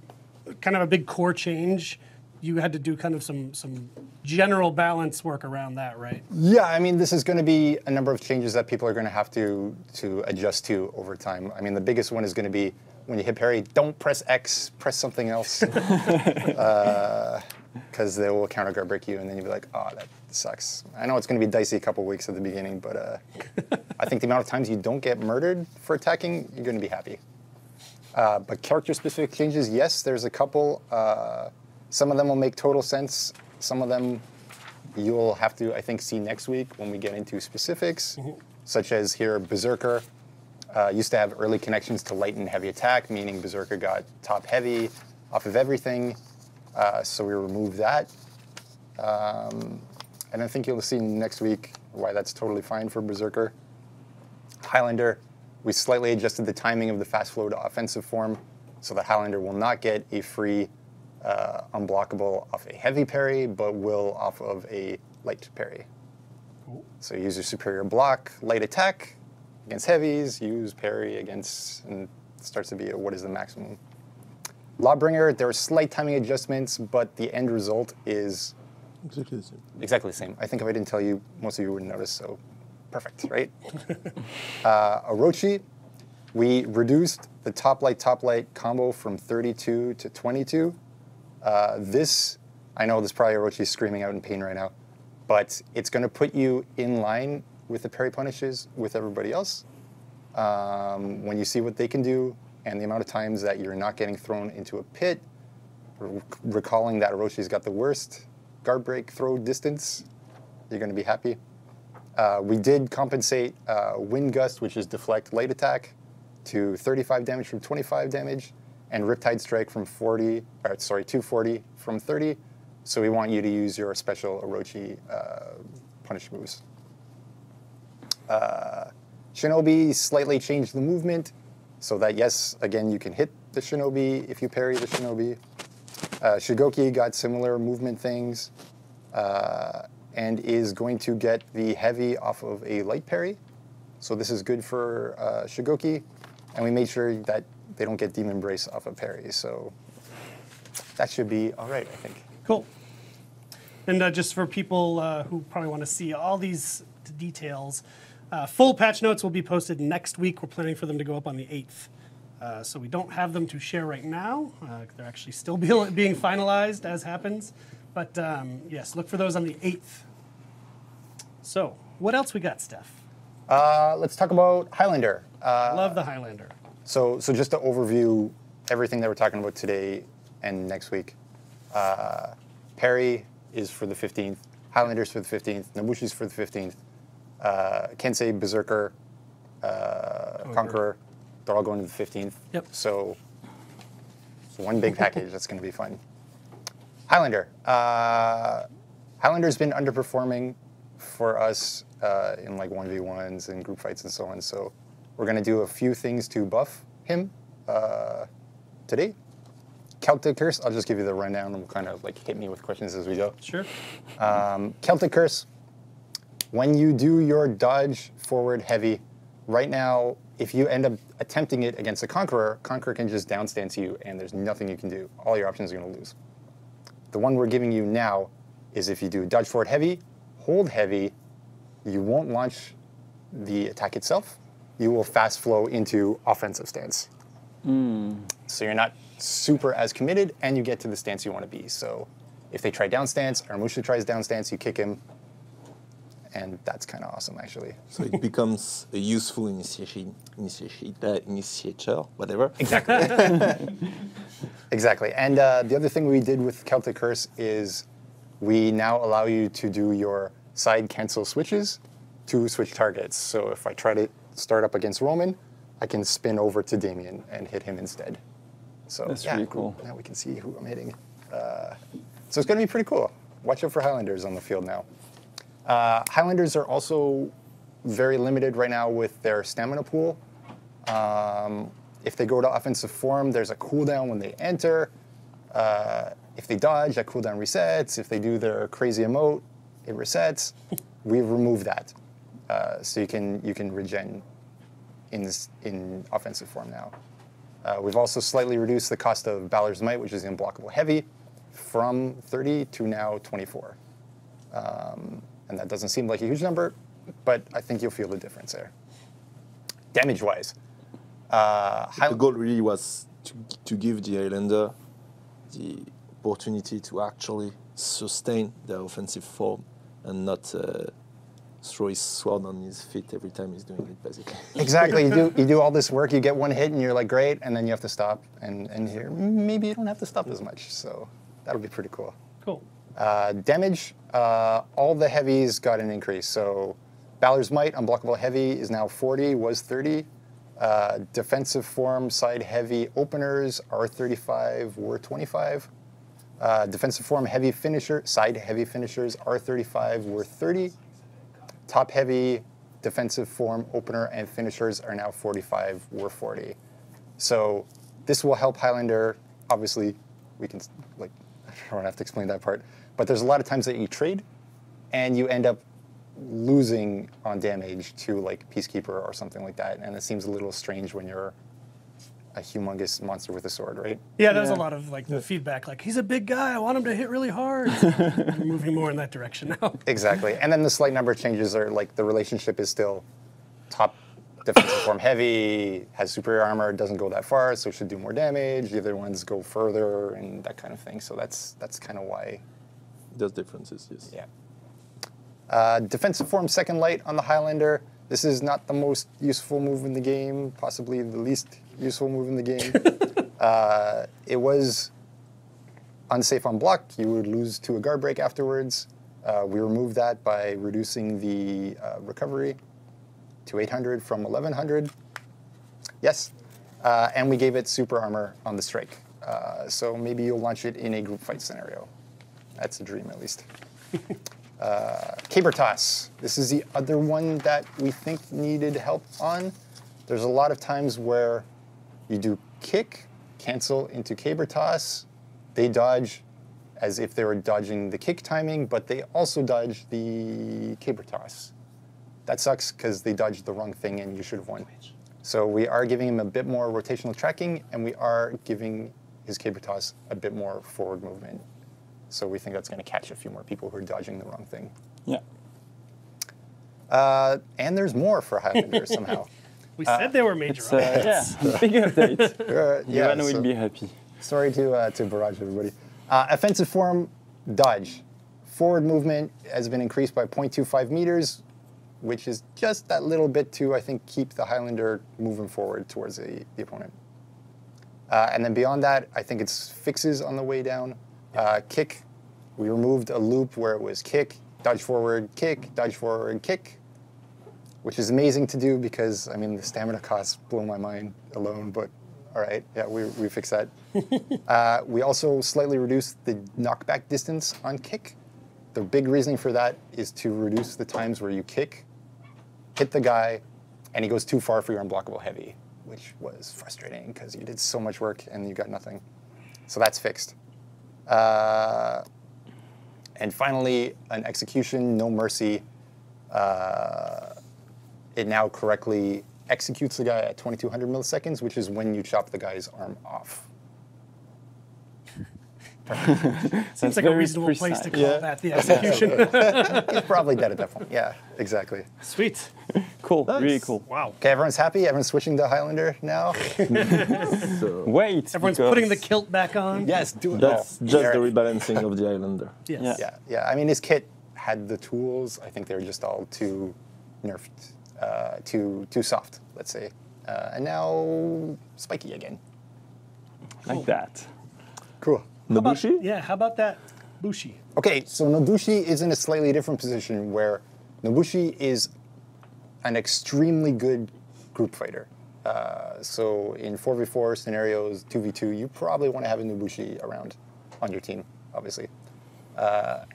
kind of a big core change, you had to do kind of some general balance work around that, right? Yeah, I mean, this is going to be a number of changes that people are going to have to adjust to over time. I mean, the biggest one is going to be when you hit parry, don't press X, press something else, because they will counter guard break you, and then you'll be like, oh, that sucks. I know it's going to be dicey a couple weeks at the beginning, but I think the amount of times you don't get murdered for attacking, you're going to be happy. But character-specific changes, yes, there's a couple. Some of them will make total sense. Some of them you'll have to, I think, see next week when we get into specifics, such as here, Berserker used to have early connections to light and heavy attack, meaning Berserker got top heavy off of everything, so we removed that. And I think you'll see next week why that's totally fine for Berserker. Highlander, we slightly adjusted the timing of the fast flow to offensive form, so the Highlander will not get a free unblockable off a heavy parry, but will off of a light parry. Cool. So use your superior block, light attack against heavies, use parry against, and it starts to be what is the maximum. Lawbringer, there are slight timing adjustments, but the end result is Exactly the same. exactly the same. I think if I didn't tell you, most of you wouldn't notice, so perfect, right? Orochi, we reduced the top light combo from 32 to 22. This, I know this probably Orochi's screaming out in pain right now, but it's going to put you in line with the parry punishes with everybody else. When you see what they can do and the amount of times that you're not getting thrown into a pit, recalling that Orochi's got the worst guard break throw distance, you're going to be happy. We did compensate Wind Gust, which is deflect light attack, to 35 damage from 25 damage, and Riptide Strike from 240 from 30. So we want you to use your special Orochi punish moves. Shinobi slightly changed the movement so that, yes, again, you can hit the Shinobi if you parry the Shinobi. Shigoki got similar movement things and is going to get the heavy off of a light parry. So this is good for Shigoki. And we made sure that they don't get Demon Brace off of parry. So that should be all right, I think. Cool. And just for people who probably want to see all these details, full patch notes will be posted next week. We're planning for them to go up on the 8th. So we don't have them to share right now. They're actually still being finalized as happens. But yes, look for those on the 8th. So what else we got, Steph? Let's talk about Highlander. Love the Highlander. So just to overview everything that we're talking about today and next week, Parry is for the 15th, Highlander's for the 15th, Nobushi's for the 15th, Kensei, Berserker, Conqueror, they're all going to the 15th. Yep. So it's one big package. That's going to be fun. Highlander. Highlander's been underperforming for us in like 1v1s and group fights and so on. So we're going to do a few things to buff him today. Celtic Curse, I'll just give you the rundown and we'll kind of like hit me with questions as we go. Sure. Celtic Curse, when you do your dodge forward heavy, right now, if you end up attempting it against a Conqueror, Conqueror can just downstance you and there's nothing you can do. All your options are going to lose. The one we're giving you now is if you do dodge forward heavy, hold heavy, you won't launch the attack itself. You will fast flow into offensive stance. So you're not super as committed and you get to the stance you want to be. So if they try down stance or Musha tries down stance, you kick him. And that's kind of awesome, actually. So it becomes a useful initiator, whatever. Exactly. Exactly. And the other thing we did with Celtic Curse is we now allow you to do your side cancel switches to switch targets. So if I try to start up against Roman, I can spin over to Damien and hit him instead. So That's yeah, really cool. Now we can see who I'm hitting. So it's going to be pretty cool. Watch out for Highlanders on the field now. Highlanders are also very limited right now with their stamina pool. If they go to offensive form, there's a cooldown when they enter. If they dodge, that cooldown resets. If they do their crazy emote, it resets. We've removed that, so you can regen in offensive form now. We've also slightly reduced the cost of Balor's Might, which is the unblockable heavy. from 30 to now 24. And that doesn't seem like a huge number, but I think you'll feel the difference there. Damage-wise, The goal really was to give the Highlander the opportunity to actually sustain their offensive form and not throw his sword on his feet every time he's doing it, basically. exactly. You do all this work, you get one hit, and you're like, great, and then you have to stop. And here, maybe you don't have to stop as much. So that'll be pretty cool. Cool. Damage, all the heavies got an increase. So Balor's Might, unblockable heavy, is now 40, was 30. Defensive form, side heavy openers are 35, were 25. Defensive form, heavy finisher, side heavy finishers are 35, were 30. Top heavy, defensive form, opener, and finishers are now 45, were 40. So this will help Highlander. Obviously, we can, like, I don't have to explain that part. But there's a lot of times that you trade, and you end up losing on damage to, like, Peacekeeper or something like that. And it seems a little strange when you're a humongous monster with a sword, right? Yeah, there's a lot of like the feedback, like he's a big guy, I want him to hit really hard. We're moving more in that direction now. Exactly. And then the slight number changes are like the relationship is still top defensive form heavy, has superior armor, doesn't go that far, so should do more damage. The other ones go further and that kind of thing. So that's kind of why. There's differences, yes. Yeah. Defensive form second light on the Highlander. This is not the most useful move in the game, possibly the least useful move in the game. It was unsafe on block. You would lose to a guard break afterwards. We removed that by reducing the recovery to 800 from 1100. Yes. And we gave it super armor on the strike. So maybe you'll launch it in a group fight scenario. That's a dream, at least. Caber Toss. This is the other one that we think needed help on. There's a lot of times where you do kick, cancel into Caber Toss. They dodge as if they were dodging the kick timing, but they also dodge the Caber Toss. That sucks because they dodged the wrong thing and you should have won. So we are giving him a bit more rotational tracking, and we are giving his Caber Toss a bit more forward movement. So we think that's going to catch a few more people who are dodging the wrong thing. Yeah. And there's more for Highlander somehow. We said they were major updates. Yeah, big update. Yeah, Ivan will be happy. Sorry to barrage everybody. Offensive form, dodge. Forward movement has been increased by 0.25 meters, which is just that little bit to, I think, keep the Highlander moving forward towards the opponent. And then beyond that, I think it's fixes on the way down. Kick, we removed a loop where it was kick, dodge forward, kick, which is amazing to do because, I mean, the stamina costs blow my mind alone, but all right, yeah, we fixed that. We also slightly reduced the knockback distance on kick. The big reasoning for that is to reduce the times where you kick, hit the guy, and he goes too far for your unblockable heavy, which was frustrating because you did so much work and you got nothing. So that's fixed. And finally, an execution, no mercy. It now correctly executes the guy at 2200 milliseconds, which is when you chop the guy's arm off. Seems like a reasonable place to call that the execution. He's probably dead at that point. Yeah, exactly. Sweet. Cool, Nice. really cool. Wow. Okay, everyone's happy? Everyone's switching to Highlander now? So Wait, Everyone's because- putting the kilt back on. Yes, do it. that's just Eric. the rebalancing of the Highlander. Yes. Yeah. Yeah. I mean, his kit had the tools. I think they were just all too nerfed, too soft, let's say. And now spiky again. like that. Cool. Nobushi? How about that Bushi? Okay, so Nobushi is in a slightly different position where Nobushi is an extremely good group fighter. So in 4v4 scenarios, 2v2, you probably want to have a Nobushi around on your team, obviously.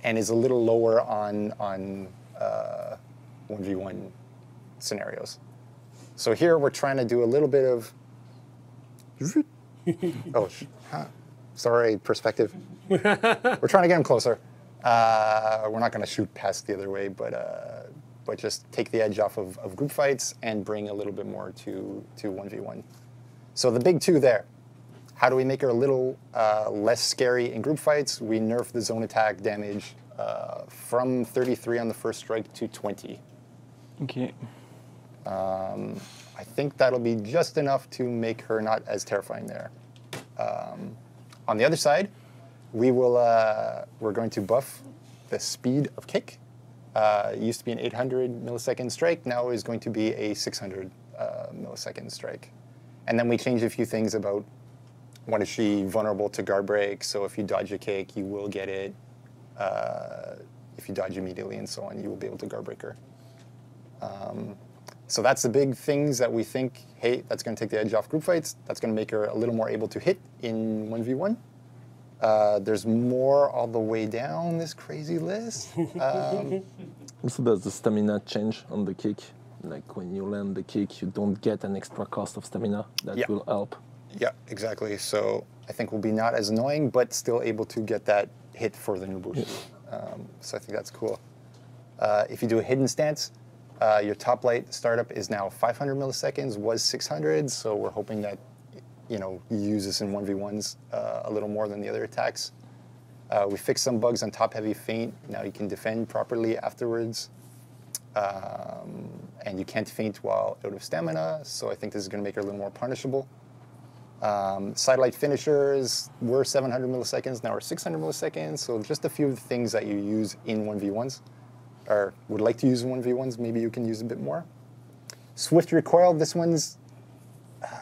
And is a little lower on 1v1 scenarios. So here we're trying to do a little bit of... Sorry, perspective. We're trying to get him closer. We're not going to shoot past the other way, but just take the edge off of group fights and bring a little bit more to 1v1. So the big two there, How do we make her a little less scary in group fights? We nerf the zone attack damage from 33 on the first strike to 20. Okay. I think that'll be just enough to make her not as terrifying there. On the other side, we're going to buff the speed of kick. It used to be an 800 millisecond strike, now is going to be a 600 millisecond strike. And then we changed a few things about when is she vulnerable to guard break, so if you dodge a kick, you will get it. If you dodge immediately and so on, you will be able to guard break her. So that's the big things that we think, hey, that's going to take the edge off group fights. That's going to make her a little more able to hit in 1v1. There's more all the way down this crazy list. Also, does the stamina change on the kick? Like when you land the kick, you don't get an extra cost of stamina. That will help. Yeah, exactly. So I think we'll be not as annoying, but still able to get that hit for the Nobushi. So I think that's cool. If you do a hidden stance, your top light startup is now 500 milliseconds, was 600. So we're hoping that you use this in 1v1s a little more than the other attacks. We fixed some bugs on top heavy feint. Now you can defend properly afterwards. And you can't feint while out of stamina, so I think this is going to make her a little more punishable. Sidelight finishers were 700 milliseconds, now we're 600 milliseconds, so just a few of the things that you use in 1v1s, or would like to use in 1v1s, maybe you can use a bit more. Swift recoil, this one's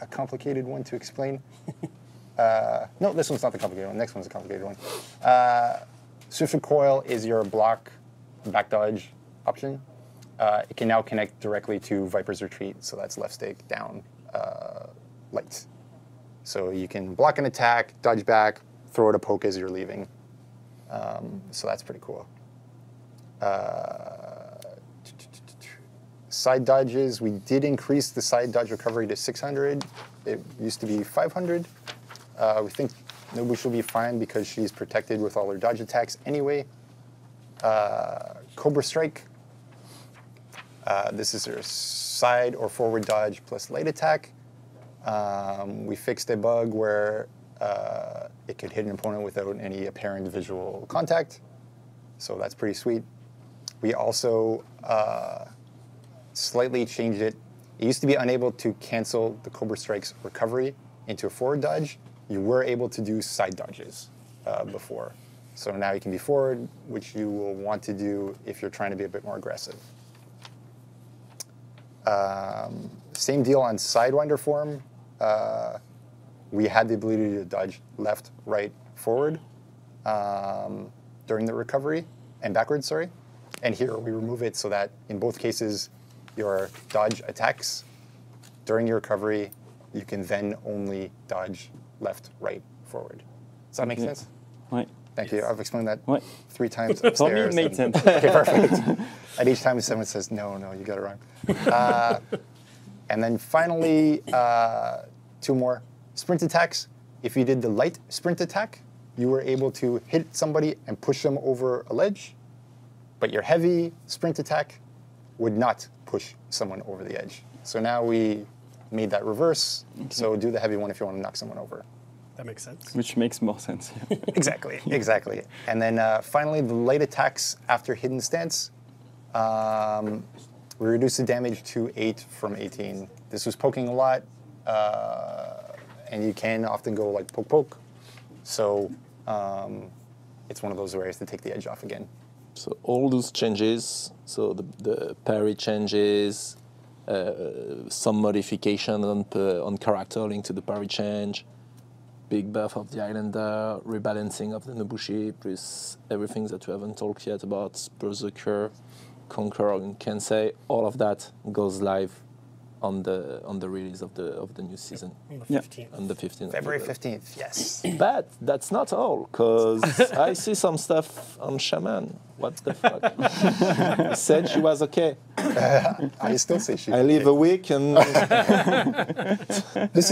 a complicated one to explain. No, this one's not the complicated one, next one's the complicated one. Swift recoil is your block back dodge option. It can now connect directly to Viper's Retreat, so that's left stick, down, light. So you can block an attack, dodge back, throw it a poke as you're leaving. So that's pretty cool. Side dodges, we did increase the side dodge recovery to 600. It used to be 500. We think Nobushi will be fine because she's protected with all her dodge attacks anyway. Cobra Strike. This is her side or forward dodge plus light attack. We fixed a bug where it could hit an opponent without any apparent visual contact. So that's pretty sweet. We also slightly changed it. It used to be unable to cancel the Cobra Strike's recovery into a forward dodge. You were able to do side dodges before. So now you can be forward, which you will want to do if you're trying to be a bit more aggressive. Same deal on Sidewinder form. We had the ability to dodge left, right, forward during the recovery, and backwards, sorry. And here we remove it so that in both cases, your dodge attacks during your recovery, you can then only dodge left, right, forward. Does that make sense? Ouais. Thank you. I've explained that Ouais. 3 times For upstairs. me, it made sense. Okay, perfect. At each time someone says, no, you got it wrong. And then finally, 2 more. Sprint attacks. If you did the light sprint attack, you were able to hit somebody and push them over a ledge. But your heavy sprint attack would not push someone over the edge. So now we made that reverse. Okay. So do the heavy one if you want to knock someone over. That makes sense. Which makes more sense. Exactly. And then finally, the light attacks after hidden stance. We reduced the damage to 8 from 18. This was poking a lot, and you can often go like poke. So it's one of those ways to take the edge off again. So all those changes, so the parry changes, some modification on character linked to the parry change, big buff of the Highlander, rebalancing of the Nobushi, plus everything that we haven't talked yet about Berserker, Conqueror, and Kensei. All of that goes live on the release of the new season. On the 15th. On the 15th. February 15th, yes. But that's not all, because I see some stuff on Shaman. What the fuck? Said she was okay. I still say she's I leave okay. a week and... This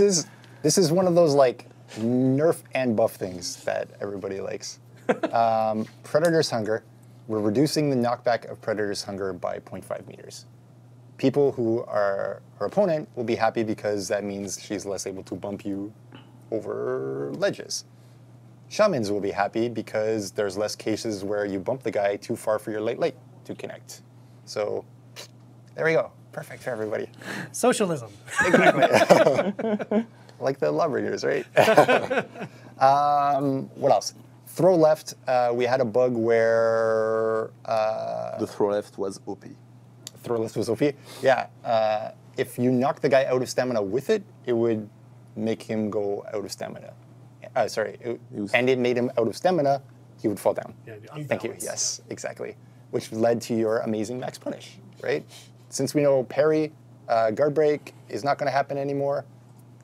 is one of those like nerf and buff things that everybody likes. Predator's Hunger. We're reducing the knockback of Predator's Hunger by 0.5 meters. People who are her opponent will be happy because that means she's less able to bump you over ledges. Shamans will be happy because there's less cases where you bump the guy too far for your late to connect. So there we go. Perfect for everybody. Socialism. Exactly. Like the Lawbringers, right? What else? Throw left, we had a bug where... the throw left was OP. Throw left was OP? Yeah. If you knock the guy out of stamina with it, it would make him go out of stamina. And it made him out of stamina, he would fall down. Yeah, Thank you, yes, exactly. Which led to your amazing max punish, right? Since we know parry, guard break is not going to happen anymore,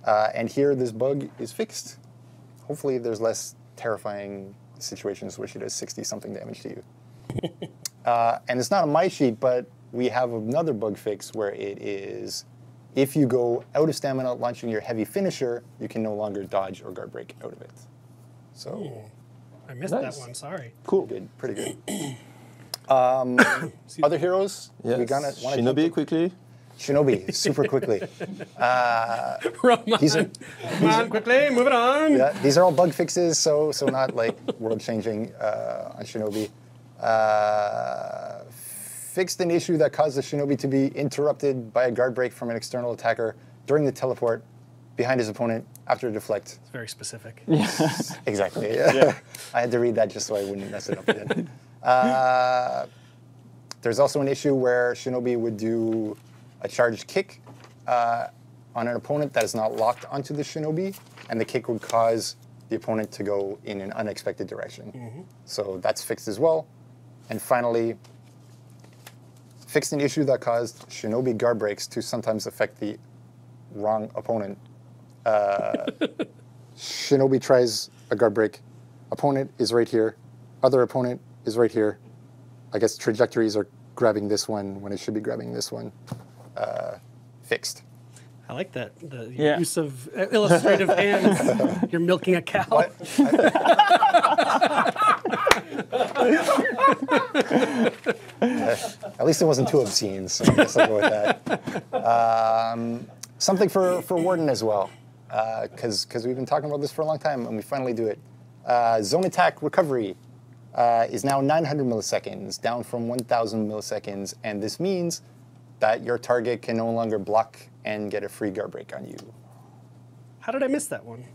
and here this bug is fixed. Hopefully there's less terrifying situations where she does 60-something damage to you. And it's not on my sheet, but we have another bug fix where it is, if you go out of stamina launching your heavy finisher, you can no longer dodge or guard break out of it. So, I missed that one, sorry. Cool. Pretty good. Other heroes? Yes. We Shinobi quickly. Shinobi, super quickly. Come on, quickly, move it on. Yeah, these are all bug fixes, so not like world-changing on Shinobi. Fixed an issue that caused the Shinobi to be interrupted by a guard break from an external attacker during the teleport behind his opponent after a deflect. It's very specific. Exactly. Yeah. I had to read that just so I wouldn't mess it up again. There's also an issue where Shinobi would do a charged kick on an opponent that is not locked onto the Shinobi, and the kick would cause the opponent to go in an unexpected direction. So that's fixed as well. And finally, fixed an issue that caused Shinobi guard breaks to sometimes affect the wrong opponent. Shinobi tries a guard break. Opponent is right here. Other opponent is right here. I guess trajectories are grabbing this one when it should be grabbing this one. Fixed. I like that. The use of illustrative hands. You're milking a cow. What? At least it wasn't too obscene, so I guess I'll go with that. Something for Warden as well, because we've been talking about this for a long time, and we finally do it. Zone attack recovery is now 900 milliseconds, down from 1,000 milliseconds, and this means that your target can no longer block and get a free guard break on you. How did I miss that one?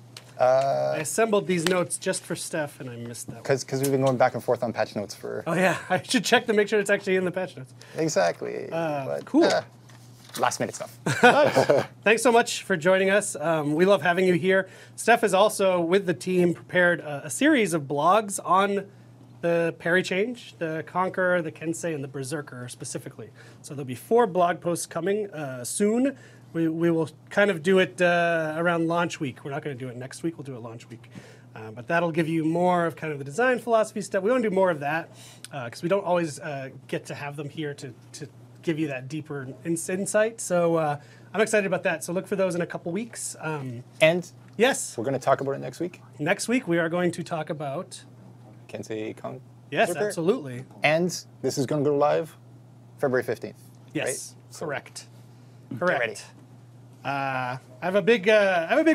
I assembled these notes just for Steph, and I missed that one. Because we've been going back and forth on patch notes for... Oh yeah, I should check to make sure it's actually in the patch notes. Exactly. Cool. Last minute stuff. Thanks so much for joining us. We love having you here. Steph has also, with the team, prepared a series of blogs on the parry change, the Conqueror, the Kensei, and the Berserker specifically. So there'll be 4 blog posts coming soon. We will kind of do it around launch week. We're not going to do it next week. We'll do it launch week. But that'll give you more of kind of the design philosophy stuff. We want to do more of that because we don't always get to have them here to give you that deeper insight. So I'm excited about that. So look for those in a couple weeks. And yes, we're going to talk about it next week. Next week we are going to talk about Kensei Kong. Yes, absolutely. And this is going to go live February 15th. Yes, right? correct. Get ready. I have a big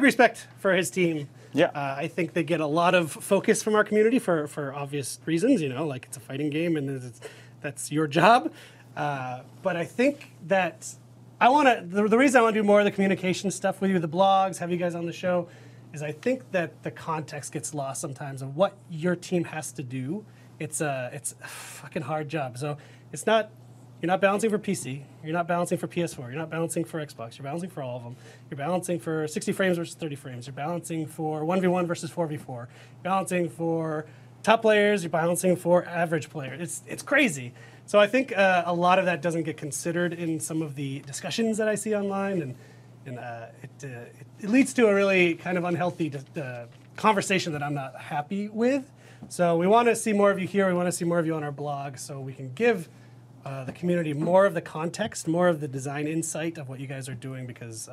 respect for his team. Yeah. I think they get a lot of focus from our community for obvious reasons. You know, like it's a fighting game and that's your job. But I think that the reason I want to do more of the communication stuff with you, the blogs, have you guys on the show, is I think that the context gets lost sometimes of what your team has to do. It's a fucking hard job. So it's not, you're not balancing for PC, you're not balancing for PS4, you're not balancing for Xbox, you're balancing for all of them. You're balancing for 60 frames versus 30 frames. You're balancing for 1v1 versus 4v4. You're balancing for top players, you're balancing for average players. It's crazy. So I think a lot of that doesn't get considered in some of the discussions that I see online, and it leads to a really kind of unhealthy conversation that I'm not happy with. So we want to see more of you here. We want to see more of you on our blog so we can give the community more of the context, more of the design insight of what you guys are doing, because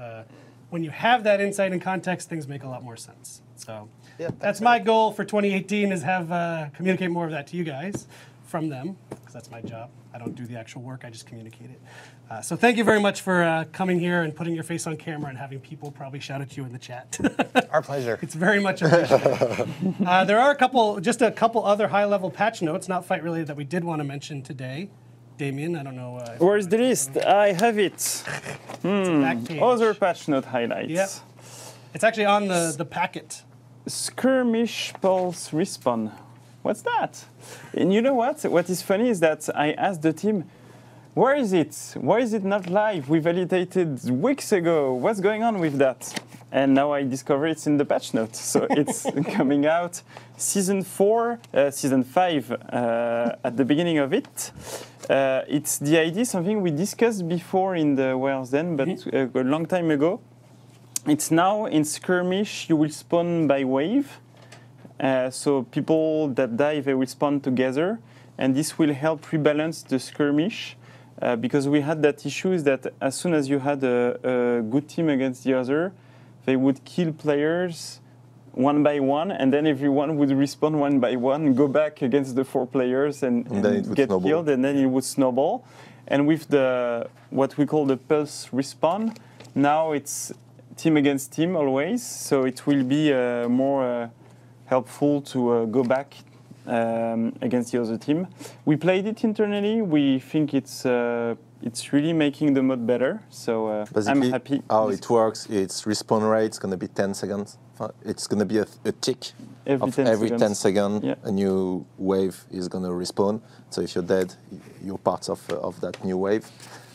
when you have that insight and context, things make a lot more sense. So Yeah, that's my goal for 2018, is have communicate more of that to you guys. from them, because that's my job. I don't do the actual work, I just communicate it. So thank you very much for coming here and putting your face on camera and having people probably shout at you in the chat. Our pleasure. It's very much appreciated. There are just a couple other high-level patch notes, not fight-related, that we did want to mention today. Damien, I don't know. Where's the list? I have it. Back page. Other patch note highlights. Yep. It's actually on the packet. Skirmish pulse respawn. What's that? And you know what? What is funny is that I asked the team, where is it? Why is it not live? We validated weeks ago. What's going on with that? And now I discover it's in the patch notes. So it's coming out season 5 at the beginning of it. It's the idea, something we discussed before in the Where's Den, but a long time ago. It's now in skirmish, you will spawn by wave. So people that die, they will spawn together. And this will help rebalance the skirmish. Because we had that issue is that as soon as you had a good team against the other, they would kill players one by one, and then everyone would respawn one by one, go back against the 4 players and get killed, and then it would snowball. And with what we call the pulse respawn, now it's team against team always, so it will be more helpful to go back against the other team. We played it internally. We think it's really making the mod better. So I'm happy. How it works? Its respawn rate is going to be 10 seconds. It's going to be a tick every 10 seconds. Yeah. A new wave is going to respawn. So if you're dead, you're part of that new wave.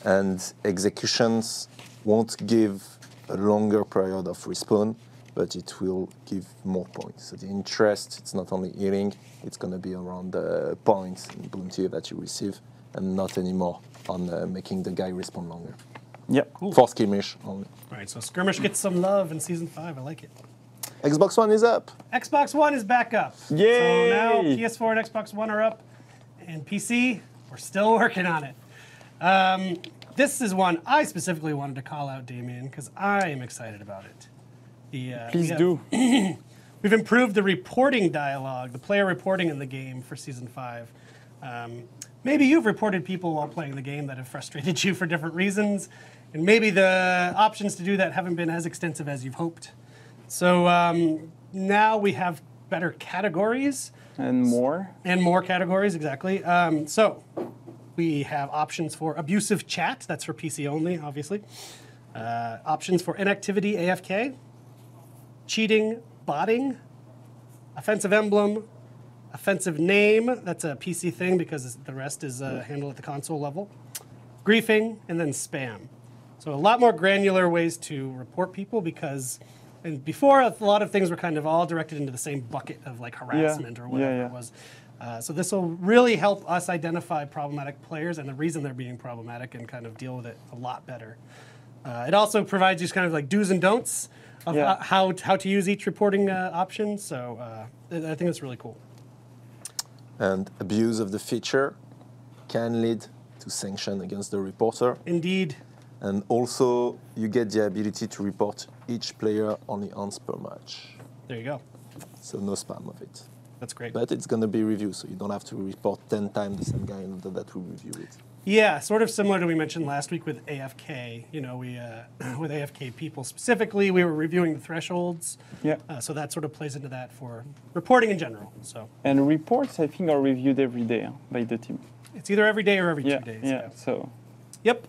And executions won't give a longer period of respawn, but it will give more points. So the interest, it's not only healing, it's going to be around the points and bounty that you receive, and not anymore on making the guy respawn longer. Yep. Cool. For skirmish only. All right, so skirmish gets some love in season 5. I like it. Xbox One is up. Xbox One is back up. Yay! So now PS4 and Xbox One are up, and PC, we're still working on it. This is one I specifically wanted to call out, Damien, because I am excited about it. Please do. We've improved the reporting dialogue, the player reporting in the game for Season 5. Maybe you've reported people while playing the game that have frustrated you for different reasons, and maybe the options to do that haven't been as extensive as you've hoped. So now we have better categories. And more. And more categories, exactly. So we have options for abusive chat. That's for PC only, obviously. Options for inactivity, AFK. Cheating, botting. Offensive emblem. Offensive name. That's a PC thing because the rest is handled at the console level. Griefing, and then spam. So a lot more granular ways to report people because before a lot of things were kind of all directed into the same bucket of like harassment or whatever it was. So this will really help us identify problematic players and the reason they're being problematic and kind of deal with it a lot better. It also provides you kind of like do's and don'ts of how to use each reporting option. So I think it's really cool. And abuse of the feature can lead to sanction against the reporter. Indeed. And also, you get the ability to report each player only once per match. There you go. So no spam of it. That's great. But it's going to be reviewed, so you don't have to report 10 times the same guy in order that will review it. Yeah, sort of similar to we mentioned last week with AFK. You know, we with AFK people specifically, we were reviewing the thresholds. Yeah. So that sort of plays into that for reporting in general. So. And reports, I think, are reviewed every day by the team. It's either every day or every 2 days. Yeah. So. Yep.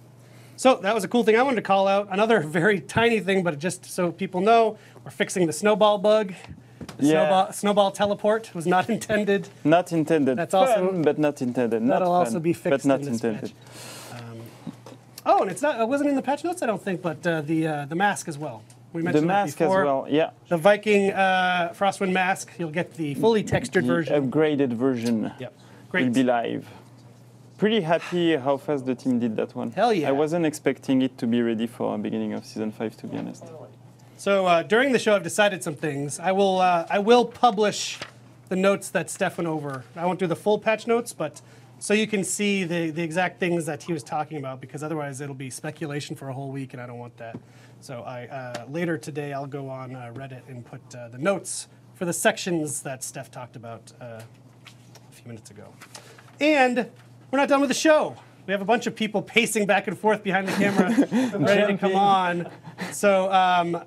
So that was a cool thing I wanted to call out. Another very tiny thing, but just so people know, we're fixing the snowball bug. The snowball teleport was not intended. Not intended. That's fun, also, but not intended. That'll not also fun, be fixed but not in this intended. patch. Oh, and it wasn't in the patch notes, I don't think, but the mask as well. We mentioned the mask before. as well, yeah. The Viking Frostwind mask, you'll get the fully textured version. Upgraded version. Yep. Great. Will be live. Pretty happy how fast the team did that one. Hell yeah. I wasn't expecting it to be ready for the beginning of Season 5, to be honest. So during the show, I've decided some things. I will publish the notes that Steph went over. I won't do the full patch notes, but so you can see the exact things that he was talking about, because otherwise it'll be speculation for a whole week, and I don't want that. So later today, I'll go on Reddit and put the notes for the sections that Steph talked about a few minutes ago. And we're not done with the show. We have a bunch of people pacing back and forth behind the camera, ready to come on. So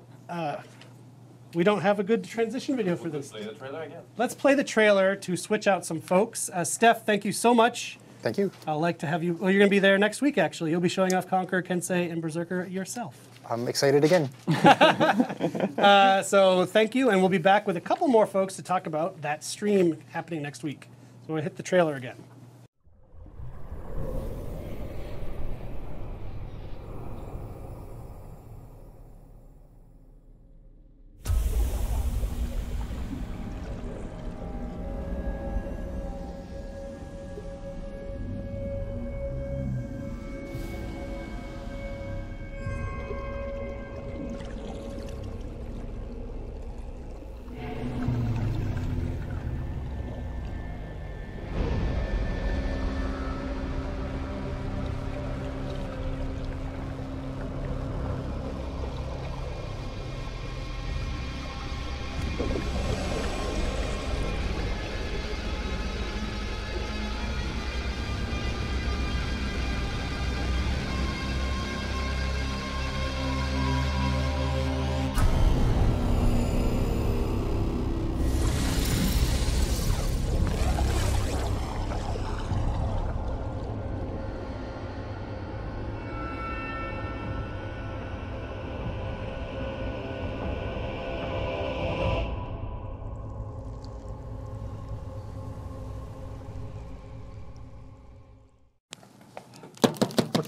we don't have a good transition video for this. Play the trailer again. Let's play the trailer to switch out some folks. Steph, thank you so much. Thank you. I'd like to have you. Well, you're going to be there next week, actually. You'll be showing off Conqueror, Kensei, and Berserker yourself. I'm excited again. So thank you, and we'll be back with a couple more folks to talk about that stream happening next week. So we'll hit the trailer again.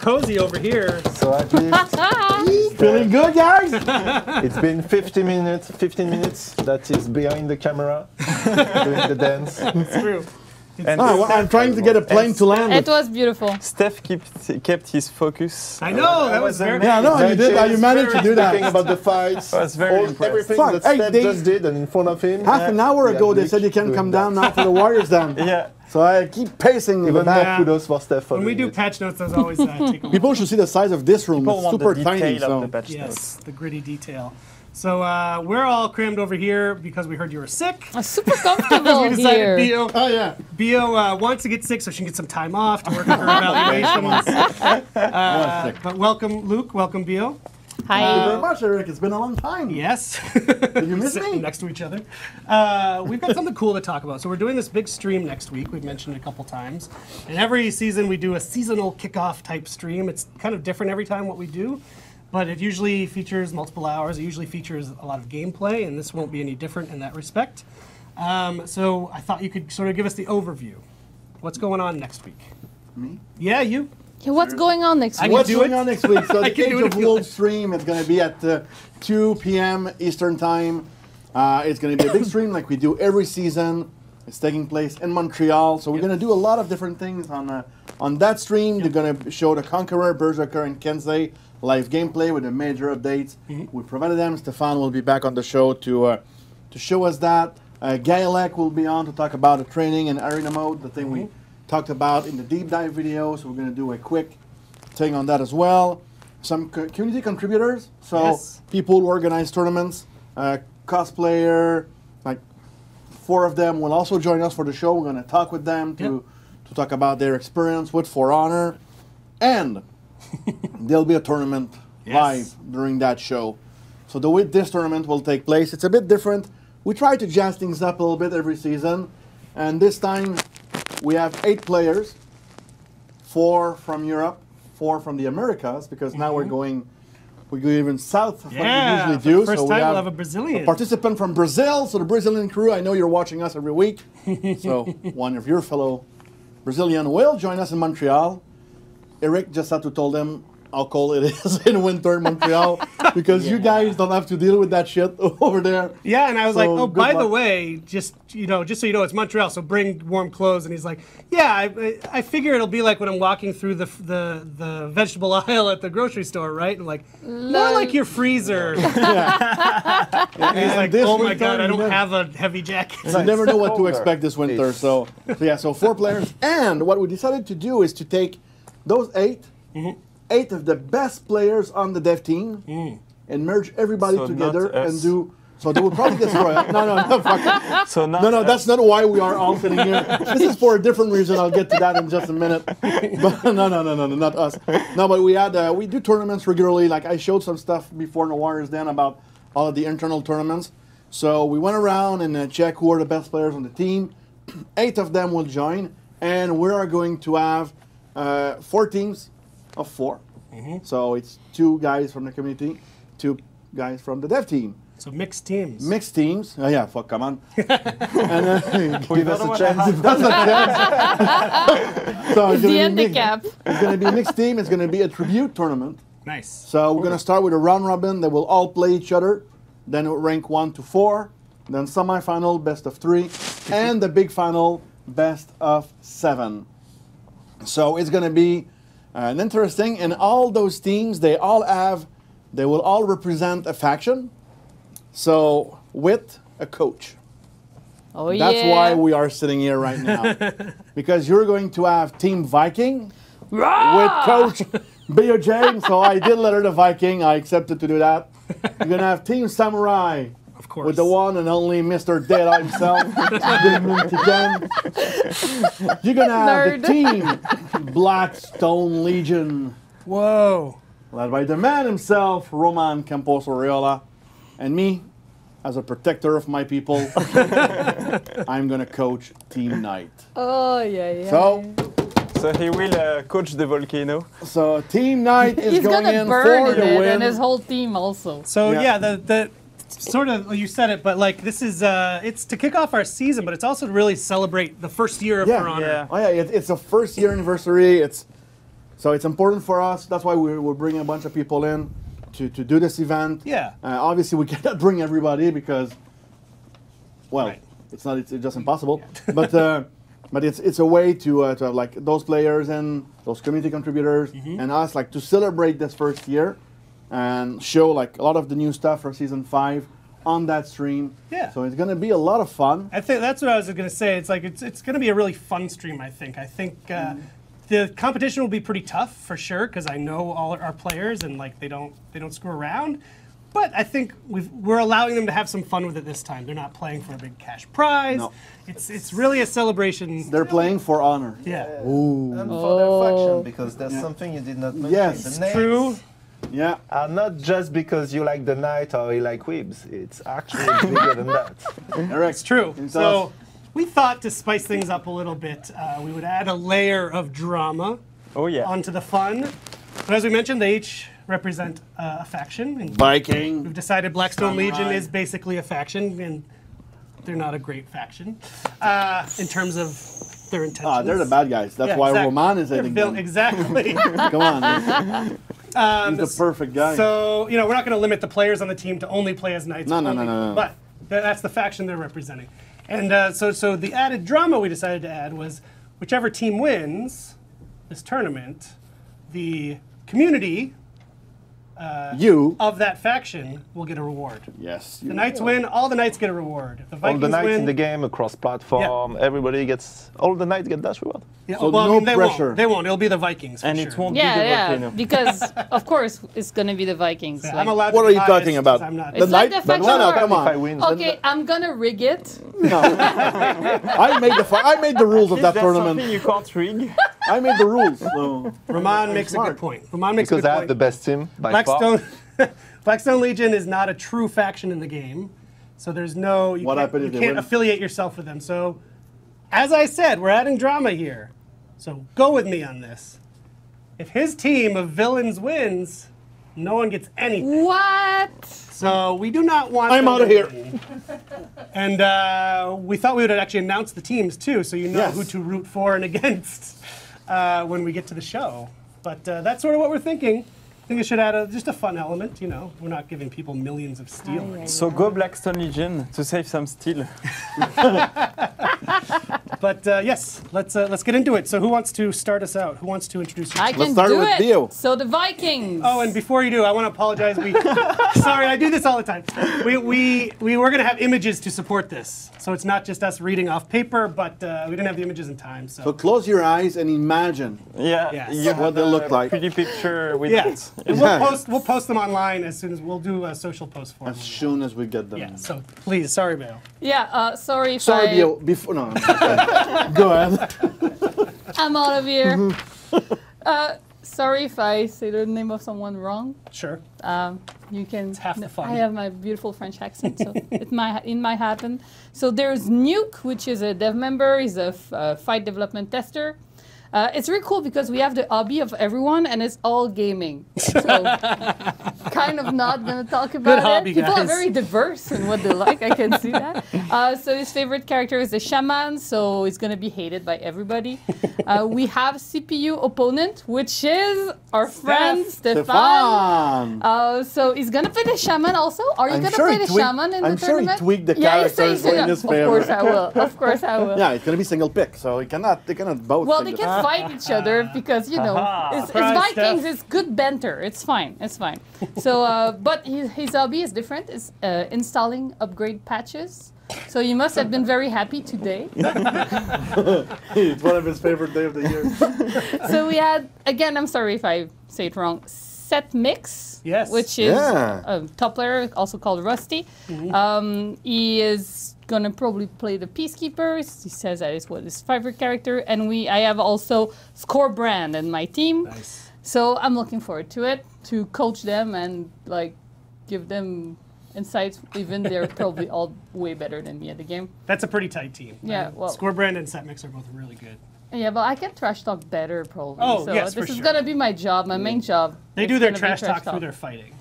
Cozy over here. So at least Feeling good, guys? it's been 15 minutes that is behind the camera doing the dance. It's true. And Well, I'm trying to get a plane to land. It was beautiful. Steph kept his focus. I know, that was very... Yeah, no, you did. You managed to do Talking that. about the fights, I was very impressed. everything Fuck, that hey, Steph they- just did, and in front of him. Half an hour we ago, had they Luke said you can doing come that. down now for the Warriors then. Yeah. So I keep pacing the Even back. more kudos for Steph. for When we doing do it. patch notes, those always take a while. People should see the size of this room. People It's want super the tiny. detail So. of the patch Yes, notes. the gritty detail. So we're all crammed over here because we heard you were sick. Super comfortable We decided here. Bio, Oh yeah. Bio wants to get sick so she can get some time off to work on her evaluations. But welcome, Luke. Welcome, Bio. Thank you very Hi. much, Eric. It's been a long time. Yes. Did you miss Sitting me? next to each other. We've got something cool to talk about. So we're doing this big stream next week. We've mentioned it a couple times. And every season we do a seasonal kickoff type stream. It's kind of different every time what we do. But it usually features multiple hours. It usually features a lot of gameplay, and this won't be any different in that respect. So I thought you could sort of give us the overview. What's going on next week? Me? Yeah, you. Yeah, what's going on next I week? can What's do going it. on next week? So I the can do Age it of if you World like. stream is going to be at 2 p.m. Eastern time. It's going to be a big stream like we do every season. It's taking place in Montreal. So we're going to do a lot of different things on that stream. They're going to show the Conqueror, Berserker, and Kensei live gameplay with the major updates. We provided them. Stefan will be back on the show to show us that. Gaelek will be on to talk about the training and arena mode, the thing we talked about in the deep dive video. So we're going to do a quick thing on that as well. Some community contributors, so Yes. people who organize tournaments, cosplayer, like 4 of them will also join us for the show. We're going to talk with them to talk about their experience with For Honor, and there'll be a tournament live during that show. So the way this tournament will take place, it's a bit different. We try to jazz things up a little bit every season, and this time we have 8 players, 4 from Europe, 4 from the Americas, because now we go even south of what we Yeah, usually for do. the first so time we we'll have a Brazilian. participant from Brazil. So the Brazilian crew, I know you're watching us every week. So one of your fellow Brazilian will join us in Montreal. Eric just had to tell them how cold it is in winter in Montreal because you guys don't have to deal with that shit over there. Yeah, and I was So, like, oh, good by the luck. way, just so you know, it's Montreal, so bring warm clothes. And he's like, yeah, I figure it'll be like when I'm walking through the vegetable aisle at the grocery store, right? And like, more like your freezer. And he's like, this oh my winter, god, I you don't never- have a heavy jacket. You never know what to Colder. expect this winter. It's- So 4 players. And what we decided to do is to take those 8, 8 of the best players on the dev team, and merge everybody So together not us. and do So they will probably destroy us. No, fuck. So not No, that's not why we are all sitting here. This is for a different reason. I'll get to that in just a minute. But no, not us. No, but we do tournaments regularly. Like I showed some stuff before in the Warriors Den about all of the internal tournaments. So we went around and checked who are the best players on the team. 8 of them will join, and we are going to have 4 teams of 4. So it's 2 guys from the community, 2 guys from the dev team. So mixed teams. Mixed teams. Oh yeah, fuck, come on. And We give us don't a wanna chance. have Give us a chance. So it's The gonna be handicap. It's going to be a mixed team. It's going to be a tribute tournament. Nice. So we're going to start with a round robin. They will all play each other. Then we'll rank 1 to 4. Then semi-final, best of 3. And the big final, best of 7. So it's going to be an interesting. And all those teams, they will all represent a faction. So with a coach. Oh, That's yeah. why we are sitting here right now. Because you're going to have Team Viking with Coach BOJ. So I did let her the Viking. I accepted to do that. You're going to have Team Samurai. Of course. With the one and only Mr. Dead himself. You're going to have the Team Blackstone Legion. Whoa. Led by the man himself, Roman Campos Oriola. And me, as a protector of my people, I'm going to coach Team Knight. Oh, yeah. So he will coach the volcano. So Team Knight is He's going gonna in burn for the it win. and his whole team also. So Yeah. yeah, the sort of, well, you said it, but like this is it's to kick off our season, but it's also to really celebrate the first year of For Honor. Yeah. Oh yeah, it's a first year anniversary. So it's important for us. That's why we're bringing a bunch of people in to do this event. Yeah. Obviously, we cannot bring everybody because, well, Right. it's just impossible. But it's a way to have like those players and those community contributors and us like to celebrate this first year and show like a lot of the new stuff for season 5 on that stream. Yeah. So it's gonna be a lot of fun. I think that's what I was going to say. It's like it's going to be a really fun stream. I think the competition will be pretty tough for sure because I know all our players and like they don't screw around. But I think we're allowing them to have some fun with it this time. They're not playing for a big cash prize. No. It's really a celebration. They're playing for honor. Yeah. And for their faction, because there's something you did not mention. Yes, The names True. Yeah. are not just because you like the knight or you like weebs. It's actually bigger than that. Eric. It's true. It's So us. we thought to spice things up a little bit, we would add a layer of drama Oh yeah. onto the fun. But as we mentioned, they each represent a faction. And Viking. we've decided Blackstone Samurai. Legion is basically a faction, and they're not a great faction in terms of their intentions. They're the bad guys. That's Yeah, why exactly. Roman is They're hitting vil- them. Exactly. Come on. He's the perfect guy. So, we're not going to limit the players on the team to only play as knights. No. But that's the faction they're representing. And so the added drama we decided to add was whichever team wins this tournament, the community You. of that faction will get a reward. Yes. The knights win, all the knights get a reward. If the All Vikings the knights win, in the game across platform, everybody gets. All the knights get that reward. yeah, So well, no they pressure. Won't. They won't. It'll be the Vikings. For And sure. it won't be the Yeah, volcano. because of course it's gonna be the Vikings. Yeah, like- I'm allowed. What to are be you biased talking about? 'cause I'm not. It's like the faction No, war. come If I on. win, Okay, I'm gonna rig it. No. I made the rules of Is that that tournament. something you can't rig? I made the rules. So. Ramon makes a smart. good point. Ramon makes a because good I point. have the best team by far. Blackstone, Blackstone Legion is not a true faction in the game, so there's no. You What can't, happened you if they can't win? affiliate yourself with them. So, as I said, we're adding drama here. So go with me on this. If his team of villains wins, no one gets anything. What? So we do not want. I'm them outta to here. win. And we thought we would actually announce the teams too, so you know Yes. who to root for and against when we get to the show. But that's sort of what we're thinking. I think it should add just a fun element. We're not giving people millions of steel. So go Blackstone Legion to save some steel. But yes, let's get into it. So who wants to start us out? Who wants to introduce you? I can start do with it. Dio. So the Vikings. Oh, and before you do, I want to apologize. Sorry, I do this all the time. We were going to have images to support this, so it's not just us reading off paper, but we didn't have the images in time. So So close your eyes and imagine. Yeah, Yes. you What have they a look like. Pretty picture with yeah, it. and Yeah. we'll post them online as soon as we'll do a social post for them. As soon as we get them. Yeah. So please, sorry, Bale. Yeah, sorry if Sorry, I, Bio. Before, no. I'm just kidding. Go ahead. I'm out of here. Sorry if I say the name of someone wrong. Sure. You can. half the fun. I have my beautiful French accent, so it might happen. So there's Nuke, which is a dev member. He's a fight development tester. It's really cool because we have the hobby of everyone, and it's all gaming. So kind of not gonna talk about hobby, it. People are guys. very diverse in what they like. I can see that. So his favorite character is the Shaman, so he's gonna be hated by everybody. We have CPU opponent, which is our friend Stefan. Stefan. So he's gonna play the Shaman also. Are you I'm gonna sure play he the tweaked- Shaman in I'm the sure he tournament? tweaked the yeah, characters he said in his Of course favor. I will. Of course I will. Yeah, it's gonna be single pick, so they cannot both. Well, take they the- can fight each other because, you know, it's Surprise, Vikings, Steph. it's good banter. It's fine. It's fine. So, but his hobby is different. It's installing upgrade patches. So you must have been very happy today. It's one of his favorite day of the year. So we had, again, I'm sorry if I say it wrong, Set Mix, Yes. which is Yeah. a top player, also called Rusty. He is gonna probably play the Peacekeepers. He says that is what his favorite character. And I have also Scorebrand in my team. Nice. So I'm looking forward to it, to coach them and like give them insights. Even they're probably all way better than me at the game. That's a pretty tight team. Yeah, well- Scorebrand and Setmix are both really good. Yeah, but I can trash talk better probably. Oh, so yes, this for is sure. gonna be my job, my main job. They It's do their gonna be trash talk through their fighting.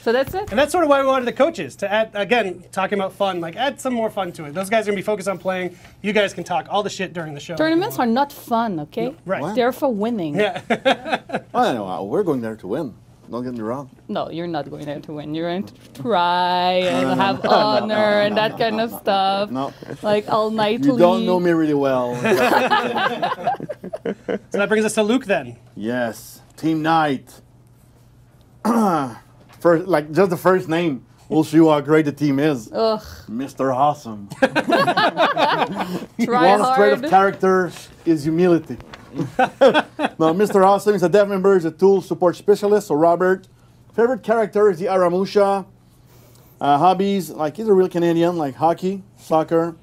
So that's it. And that's sort of why we wanted the coaches to add, again, talking about fun, like add some more fun to it. Those guys are going to be focused on playing. You guys can talk all the shit during the show. Tournaments are not fun, okay? Right. What? They're for winning. Yeah. I know. We're going there to win. Don't get me wrong. No, you're not going there to win. You're going to try and have honor and that kind of stuff. No, Like all nightly. you don't know me really well. So that brings us to Luke then. Yes, Team Night. First, like just the first name will show you how great the team is. Ugh, Mr. Awesome. try One trait of hard. character is humility. No, Mr. Awesome is a dev member, is a tool support specialist. So Robert, favorite character is the Aramusha. Hobbies, like he's a real Canadian, like hockey, soccer,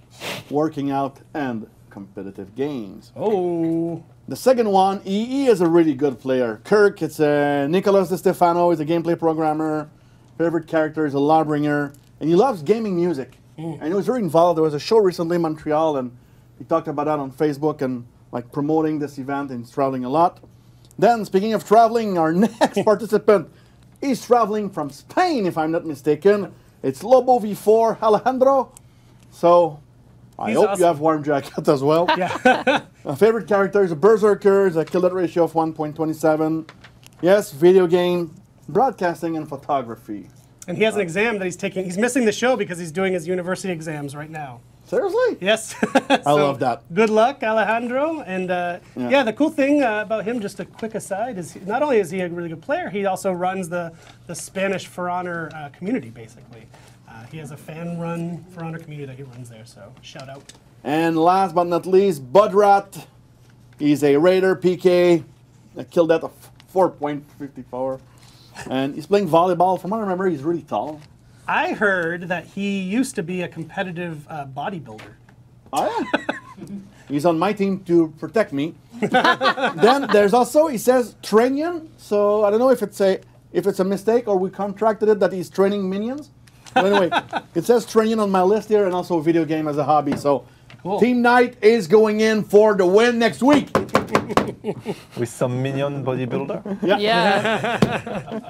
working out, and competitive games. Oh. The second one, EE is a really good player. Kirk, it's Nicolas De Stefano, is a gameplay programmer. Favorite character is a Lawbringer, and he loves gaming music. And he was very involved. There was a show recently in Montreal, and he talked about that on Facebook and like promoting this event, and he's traveling a lot. Then, speaking of traveling, our next participant is traveling from Spain, if I'm not mistaken. It's Lobo V4 Alejandro. So, I He's hope awesome. you have warm jacket as well. Yeah. My favorite character is a Berserker, is a kill death ratio of 1.27. Yes, video game, broadcasting, and photography. And he has an exam that he's taking. He's missing the show because he's doing his university exams right now. Seriously? Yes. I love that. Good luck, Alejandro. And yeah, the cool thing about him, just a quick aside, is not only is he a really good player, he also runs the Spanish For Honor community, basically. He has a fan-run For Honor community that he runs there, so shout out. And last but not least, Budrat. He's a Raider PK, a kill death of 4.54. And he's playing volleyball. From what I remember, he's really tall. I heard that he used to be a competitive bodybuilder. Oh, yeah. He's on my team to protect me. Then there's also, he says, Training. So I don't know if it's a mistake or we contracted it that he's training minions. But anyway, it says Training on my list here, and also video game as a hobby. So Cool. Team Night is going in for the win next week. With some minion bodybuilder. Yeah.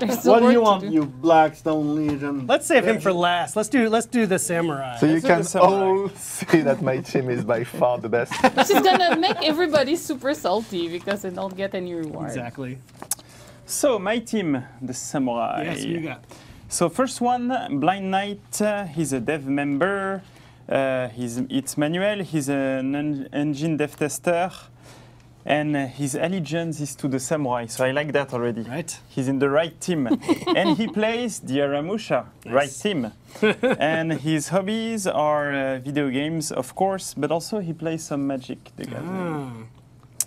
There's still What do work you to want, do. you Blackstone Legion? Let's save him for last. Let's do the samurai. So you Let's do can the samurai. all see that my team is by far the best. She's gonna make everybody super salty because they don't get any reward. Exactly. So my team, the samurai. Yes, you got. So first one, Blind Knight. He's a dev member. It's Manuel. He's an engine dev tester, and his allegiance is to the samurai. So I like that already. Right. He's in the right team, and he plays the Aramusha, right team. And his hobbies are video games, of course, but also he plays some Magic the Gathering.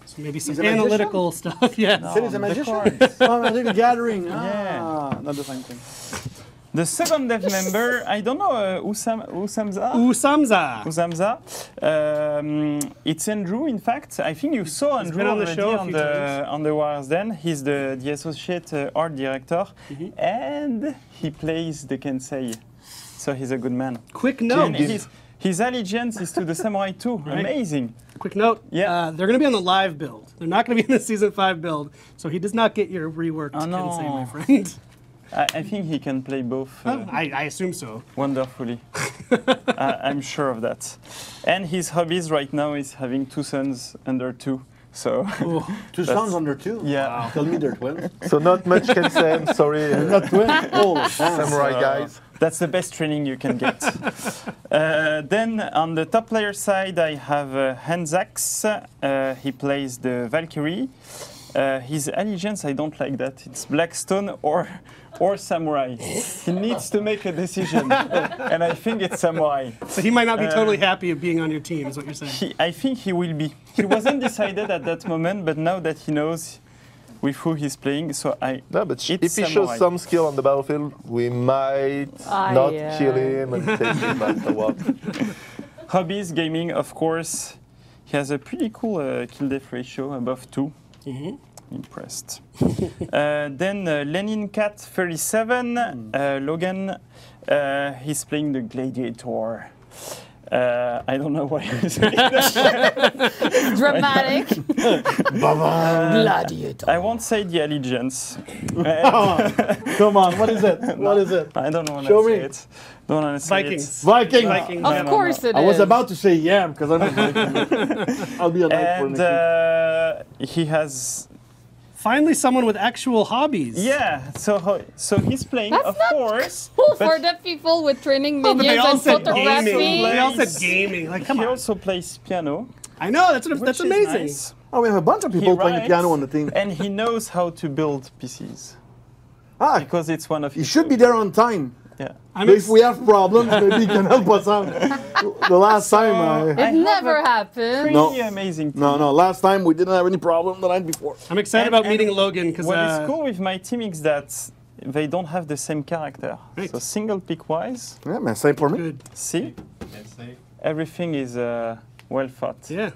So maybe some He's a analytical stuff. Yeah. Said he's a magician? cards. Oh, Magic the Gathering. Yeah. Ah, not the same thing. The second dev member, I don't know, Usamza. Usamza. It's Andrew, in fact. I think you saw Andrew been on the already show a few times. on the Wires Den. He's the associate art director, and he plays the Kensei. So he's a good man. Quick note. And his allegiance is to the samurai too. Right. Amazing. Quick note. Yeah. They're going to be on the live build. They're not going to be in the season 5 build. So he does not get your reworked Kensei, my friend. I think he can play both I assume so. wonderfully. I'm sure of that. And his hobbies right now is having 2 sons under 2. So 2 sons under 2? Yeah. Wow. Tell me they're twins. So not much can say. I'm sorry, Not twins? Oh, samurai guys. that's the best training you can get. Then on the top player side, I have Hanzax. He plays the Valkyrie. His allegiance, I don't like that. It's Blackstone or Samurai. He needs to make a decision, and I think it's Samurai. So he might not be totally happy of being on your team, is what you're saying. I think he will be. He wasn't decided at that moment, but now that he knows with who he's playing, so No, but if he Samurai. shows some skill on the battlefield, we might not kill him and take him afterwards. Hobbies, gaming, of course. He has a pretty cool kill death ratio, above 2. Impressed. Then Lenin Cat 37, Logan. He's playing the Gladiator. I don't know why I'm saying that. Dramatic. Gladiator. I won't say the allegiance. Come on, what is it? What is it? I don't want to Show say me. it. Don't want to say Vikings. Viking. Vikings. Of course it is. I was about to say yeah because I'm a Viking. I'll be a knight for And next he has, Finally, someone with actual hobbies. yeah. So he's playing, That's of not course. cool but for the people with training Oh, but they minions all and said gaming. photography. They all said gaming. Like, come he on. also plays piano. I know, that's which is amazing. nice. Oh, we have a bunch of people He playing the writes, piano on the team. and he knows how to build PCs Ah, because it's one of he his should be hobbies. there on time. Yeah. If we have problems, maybe he can help us out. The last time, It never happened. Pretty No. amazing. Team. no, last time we didn't have any problem the night before. I'm excited about meeting Logan because What is cool with my team is that they don't have the same character. Right. So single pick wise, Yeah, man, same for me. good. see, everything is well thought. Yeah.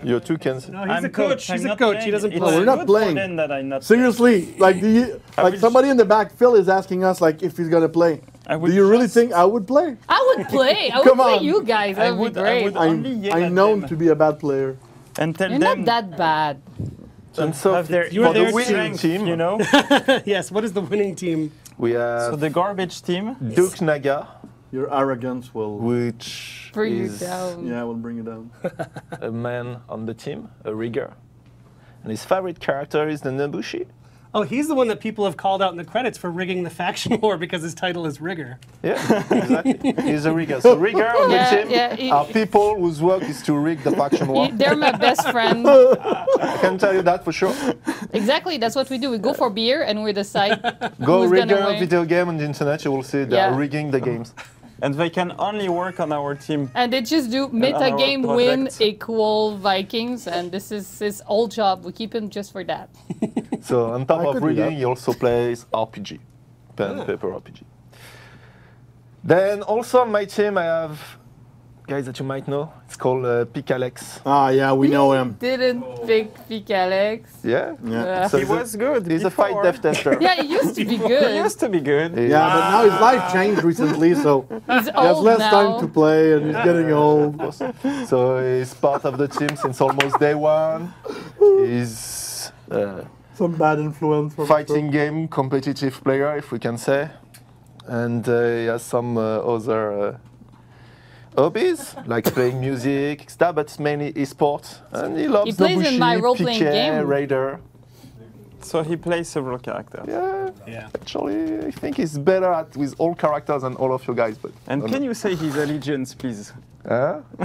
Your 2 cans. No, he's I'm a coach. I'm He's a not coach. playing. He doesn't It's play. we're not good playing. For them that I'm not Seriously, like, will somebody in the back, Phil is asking us like if he's gonna play. I would Do you really just- think I would play? I would play. I would Come play on. you guys. That would be great. Only yell I'm at known them to be a bad player. and tell You're them not that bad. And so have their You were for the there winning too. team, you know. Yes, what is the winning team? we So have the garbage team. Duke Naga, Your arrogance will, which Bring you is down. yeah, will bring you down. a man on the team, a rigger. And his favorite character is the Nobushi. Oh, he's the one that people have called out in the credits for rigging the faction war because his title is Rigger. Yeah, exactly. He's a rigger. So rigger on Yeah, the team yeah, are people whose work is to rig the faction war. They're my best friend. I can tell you that for sure. Exactly, that's what we do. We go for beer and we decide Go who's rigger gonna win. video game on the internet, you will see they're Yeah. rigging the games. And they can only work on our team. And they just do our metagame win project. equal Vikings, and this is his old job. We keep him just for that. So on top I of could do rigging, that. he also plays RPG, pen and paper RPG. Then also on my team, I have guys that you might know. It's called Picalex. Ah, yeah, we know him. Didn't pick Pick Alex. Yeah. Yeah. So He was good. He's a fight before. dev tester. Yeah, he used to be He good. used to be good. Yeah, but now his life changed recently, so He's he has old less now. time to play and he's getting old. So he's part of the team since almost day one. He's Some bad influence from fighting game competitive player, if we can say, and he has some other hobbies like playing music, stuff, but mainly esports. And he loves He plays in Nobushi, my role-playing Piquet, game. Raider. So he plays several characters. Yeah. Actually, I think he's better at with all characters than all of you guys. But And can you say his allegiance, please?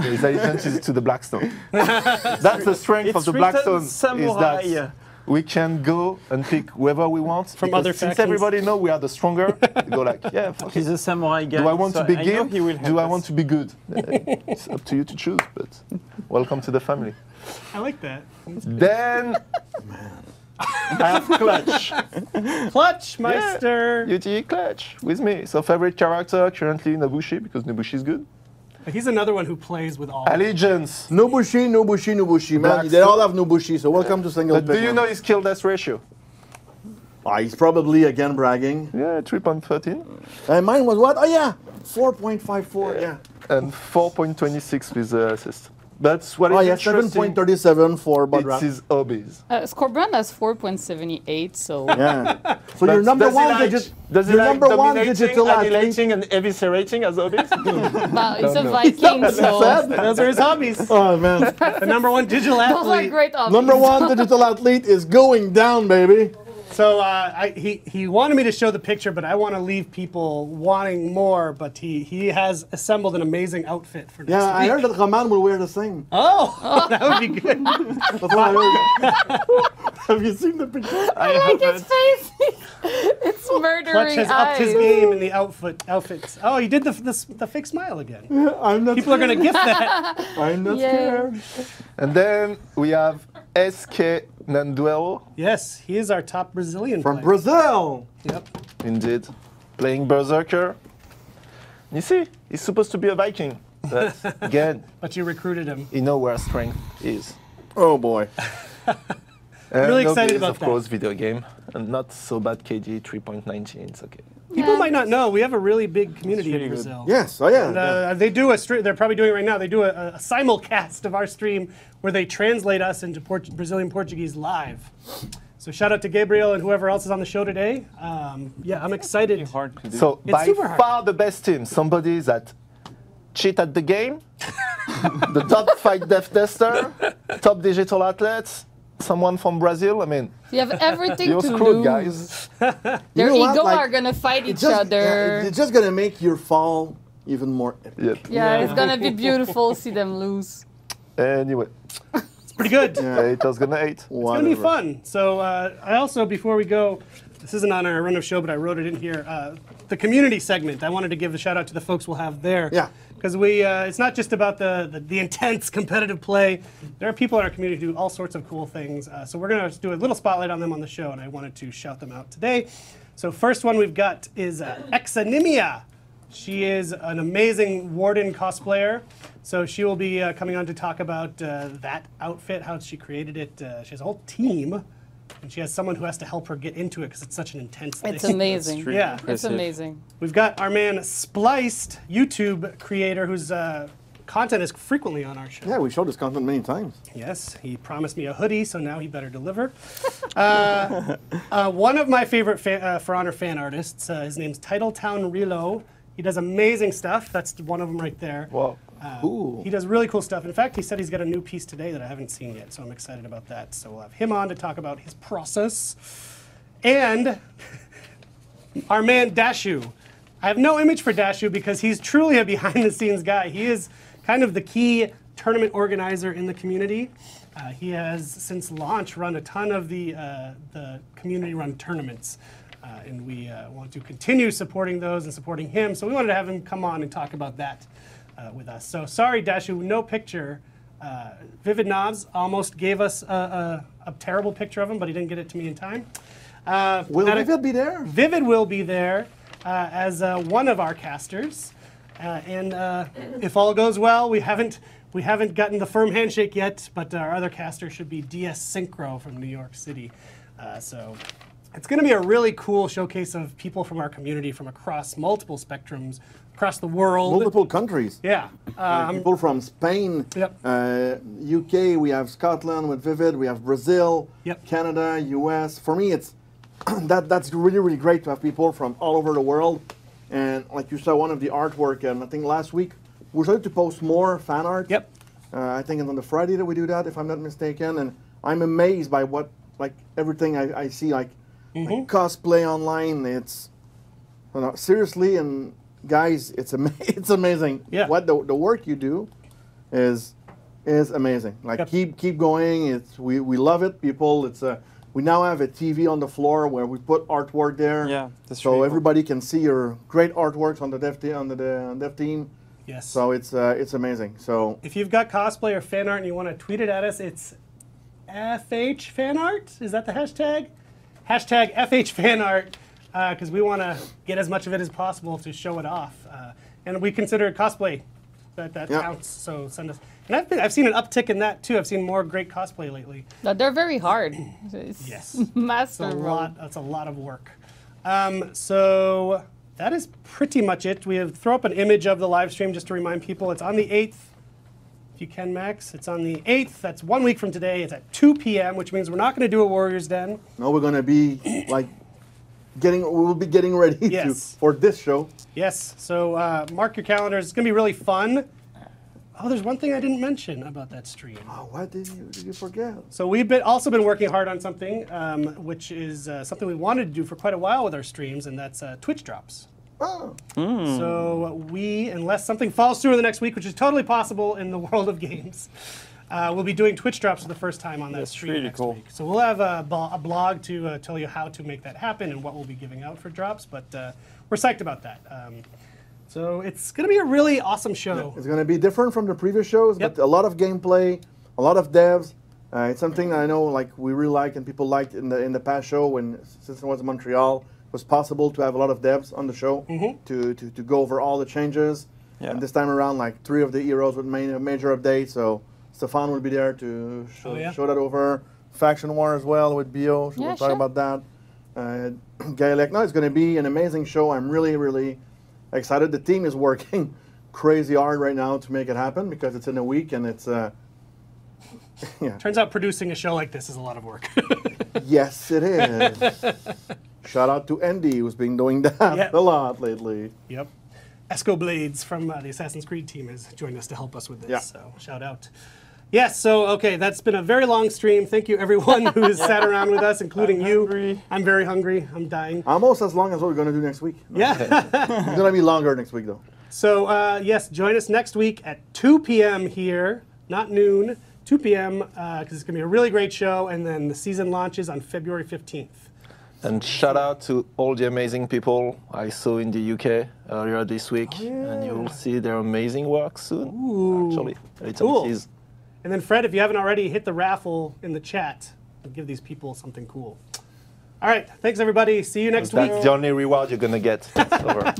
his allegiance is to the Blackstone. That's the strength of the Blackstone. Samurai. Is that we can go and pick whoever we want. From other since factions. everybody know we are the stronger, we go like, yeah, fuck He's it. a samurai guy. Do I want so to be I know good? he will Do help I us. want to be good? It's up to you to choose, but welcome to the family. I like that. Then I have Clutch. Clutch Meister. UTE Clutch with me. So favorite character currently Nobushi because Nobushi is good. He's another one who plays with all. Allegiance. Nobushi, Nobushi, Nobushi. Man, Black they all have Nobushi, so welcome to single But pick. do you man. know his kill death ratio? He's probably again bragging. Yeah, 3.13 Mine was what? Oh yeah, 4.54. Yeah. and 4.26 with assist. That's what Oh is yeah, interesting. 7.37 for Bud It's Rap. his hobbies. Scorpion has 4.78, so Yeah. So your number does he one like, digit. Does he your like number one dominating, digital athlete. annihilating, and eviscerating as hobbies? well, he's a no. Viking, so Those are his hobbies. Oh man. The number one digital those are athlete. great hobbies. Number one digital athlete is going down, baby. So he wanted me to show the picture, but I want to leave people wanting more. But he has assembled an amazing outfit for next Yeah, I week. heard that Roman will wear the same. Oh, that would be good. That's what I heard. Have you seen the picture? I like his face. It's murdering Clutch has upped his eyes. game in the outfits. Oh, he did the fake smile again. I'm not. People are gonna gift that. I'm not Yay. scared. And then we have SK Nanduelo, Yes, he is our top Brazilian From player. Brazil. Yep. indeed, playing Berserker. You see, he's supposed to be a Viking, but again, But you recruited him. you know where strength is. Oh boy. And Really excited Nobi is, about of that. course, video game, and not so bad KD 3.19. It's okay. People Yeah. might not know we have a really big community really in good. Brazil. Yes. Oh yeah. And, they do a stream. They're probably doing it right now. They do a simulcast of our stream where they translate us into Brazilian Portuguese live. So shout out to Gabriel and whoever else is on the show today. Yeah, I'm excited. Pretty hard to do. So It's by super hard. far the best team, somebody that cheat at the game, the top fight dev tester, top digital athletes, someone from Brazil. I mean, You have everything you're to screwed, lose. guys. Their You know what? ego Like, are gonna fight each Yeah, other. it's just gonna make your fall even more epic. Yep. Yeah, it's gonna be beautiful. See them lose. Anyway, It's pretty good. haters gonna hate. It's gonna be fun. So I also, before we go, this isn't on our run of show, but I wrote it in here. The community segment. I wanted to give a shout out to the folks we'll have there. Yeah. Because it's not just about the intense competitive play. There are people in our community who do all sorts of cool things. So we're gonna do a little spotlight on them on the show, and I wanted to shout them out today. So first one we've got is Exanimia. She is an amazing Warden cosplayer. So she will be coming on to talk about that outfit, how she created it. She has a whole team, and she has someone who has to help her get into it because it's such an intense thing. It's amazing. really Yeah. It's impressive. amazing. We've got our man Spliced, YouTube creator, whose content is frequently on our show. Yeah, we showed this content many times. Yes, he promised me a hoodie, so now he better deliver. One of my favorite For Honor fan artists, his name's Titletown Relo. He does amazing stuff. That's one of them right there. Wow. He does really cool stuff. In fact, he said he's got a new piece today that I haven't seen yet, so I'm excited about that. So we'll have him on to talk about his process. And our man Dashu. I have no image for Dashu because he's truly a behind-the-scenes guy. He is kind of the key tournament organizer in the community. He has, since launch, run a ton of the community-run tournaments. And we want to continue supporting those and supporting him. So we wanted to have him come on and talk about that with us. So sorry, Dashu, no picture. Vivid Knobs almost gave us a terrible picture of him, but he didn't get it to me in time. Will Vivid be there? Vivid will be there as one of our casters. And if all goes well, we haven't gotten the firm handshake yet, but our other caster should be DS Synchro from New York City. So it's going to be a really cool showcase of people from our community from across multiple spectrums, across the world. Multiple countries. Yeah. People from Spain, Yep. UK, we have Scotland with Vivid, we have Brazil, Yep. Canada, US. For me, it's that's really, really great to have people from all over the world. And like you saw one of the artwork, I think last week, we started to post more fan art. Yep. I think it's on the Friday that we do that, if I'm not mistaken. And I'm amazed by what like everything I see, like cosplay online. It's seriously, and guys, it's it's amazing. Yeah. What the work you do is amazing. Like keep going. We love it, people. We now have a TV on the floor where we put artwork there. Yeah, that's so really cool. everybody can see your great artworks on the dev team. Yes. So it's amazing. So if you've got cosplay or fan art and you want to tweet it at us, it's FHFanart. Is that the hashtag? Hashtag FHFanart, because we want to get as much of it as possible to show it off. And we consider cosplay that counts. So send us. And I've seen an uptick in that too. I've seen more great cosplay lately. They're very hard. Yes. Master That's a lot of work. So that is pretty much it. We have throw up an image of the live stream just to remind people. It's on the 8th. If you can, Max. It's on the 8th. That's 1 week from today. It's at 2 p.m., which means we're not going to do a Warriors Den. No, we're going to be like we'll be getting ready for this show. Yes. So mark your calendars. It's going to be really fun. Oh, there's one thing I didn't mention about that stream. Oh, what did you forget? So we've also been working hard on something, which is something we wanted to do for quite a while with our streams, and that's Twitch drops. Oh. So unless something falls through in the next week, which is totally possible in the world of games, we'll be doing Twitch drops for the first time on that stream really next cool. week. So we'll have a blog to tell you how to make that happen and what we'll be giving out for drops, but we're psyched about that. So it's going to be a really awesome show. It's going to be different from the previous shows, but a lot of gameplay, a lot of devs. It's something I know, like we really like and people liked in the past show since it was in Montreal. It was possible to have a lot of devs on the show to go over all the changes. Yeah. And this time around, like 3 of the heroes with major updates. So Stefan will be there to show that over. Faction War as well with Bio. So we'll talk about that. Gaelic. No, it's going to be an amazing show. I'm really, really excited. The team is working crazy hard right now to make it happen because it's in a week and it's Turns out producing a show like this is a lot of work. Yes, it is. Shout out to Andy, who's been doing that a lot lately. Yep. Esco Blades from the Assassin's Creed team has joined us to help us with this. Yeah. So shout out. Yes, so okay, that's been a very long stream. Thank you everyone who has sat around with us, including you. Hungry. I'm very hungry. I'm dying. Almost as long as what we're going to do next week. Yeah. It's going to be longer next week, though. So yes, join us next week at 2 p.m. here, not noon, 2 p.m. Because it's going to be a really great show, and then the season launches on February 15th. And shout out to all the amazing people I saw in the UK earlier this week, and you'll see their amazing work soon. Actually, it's cool. tease. And then Fred, if you haven't already, hit the raffle in the chat and give these people something cool. All right, thanks everybody. See you next week. That's the only reward you're gonna get. It's over.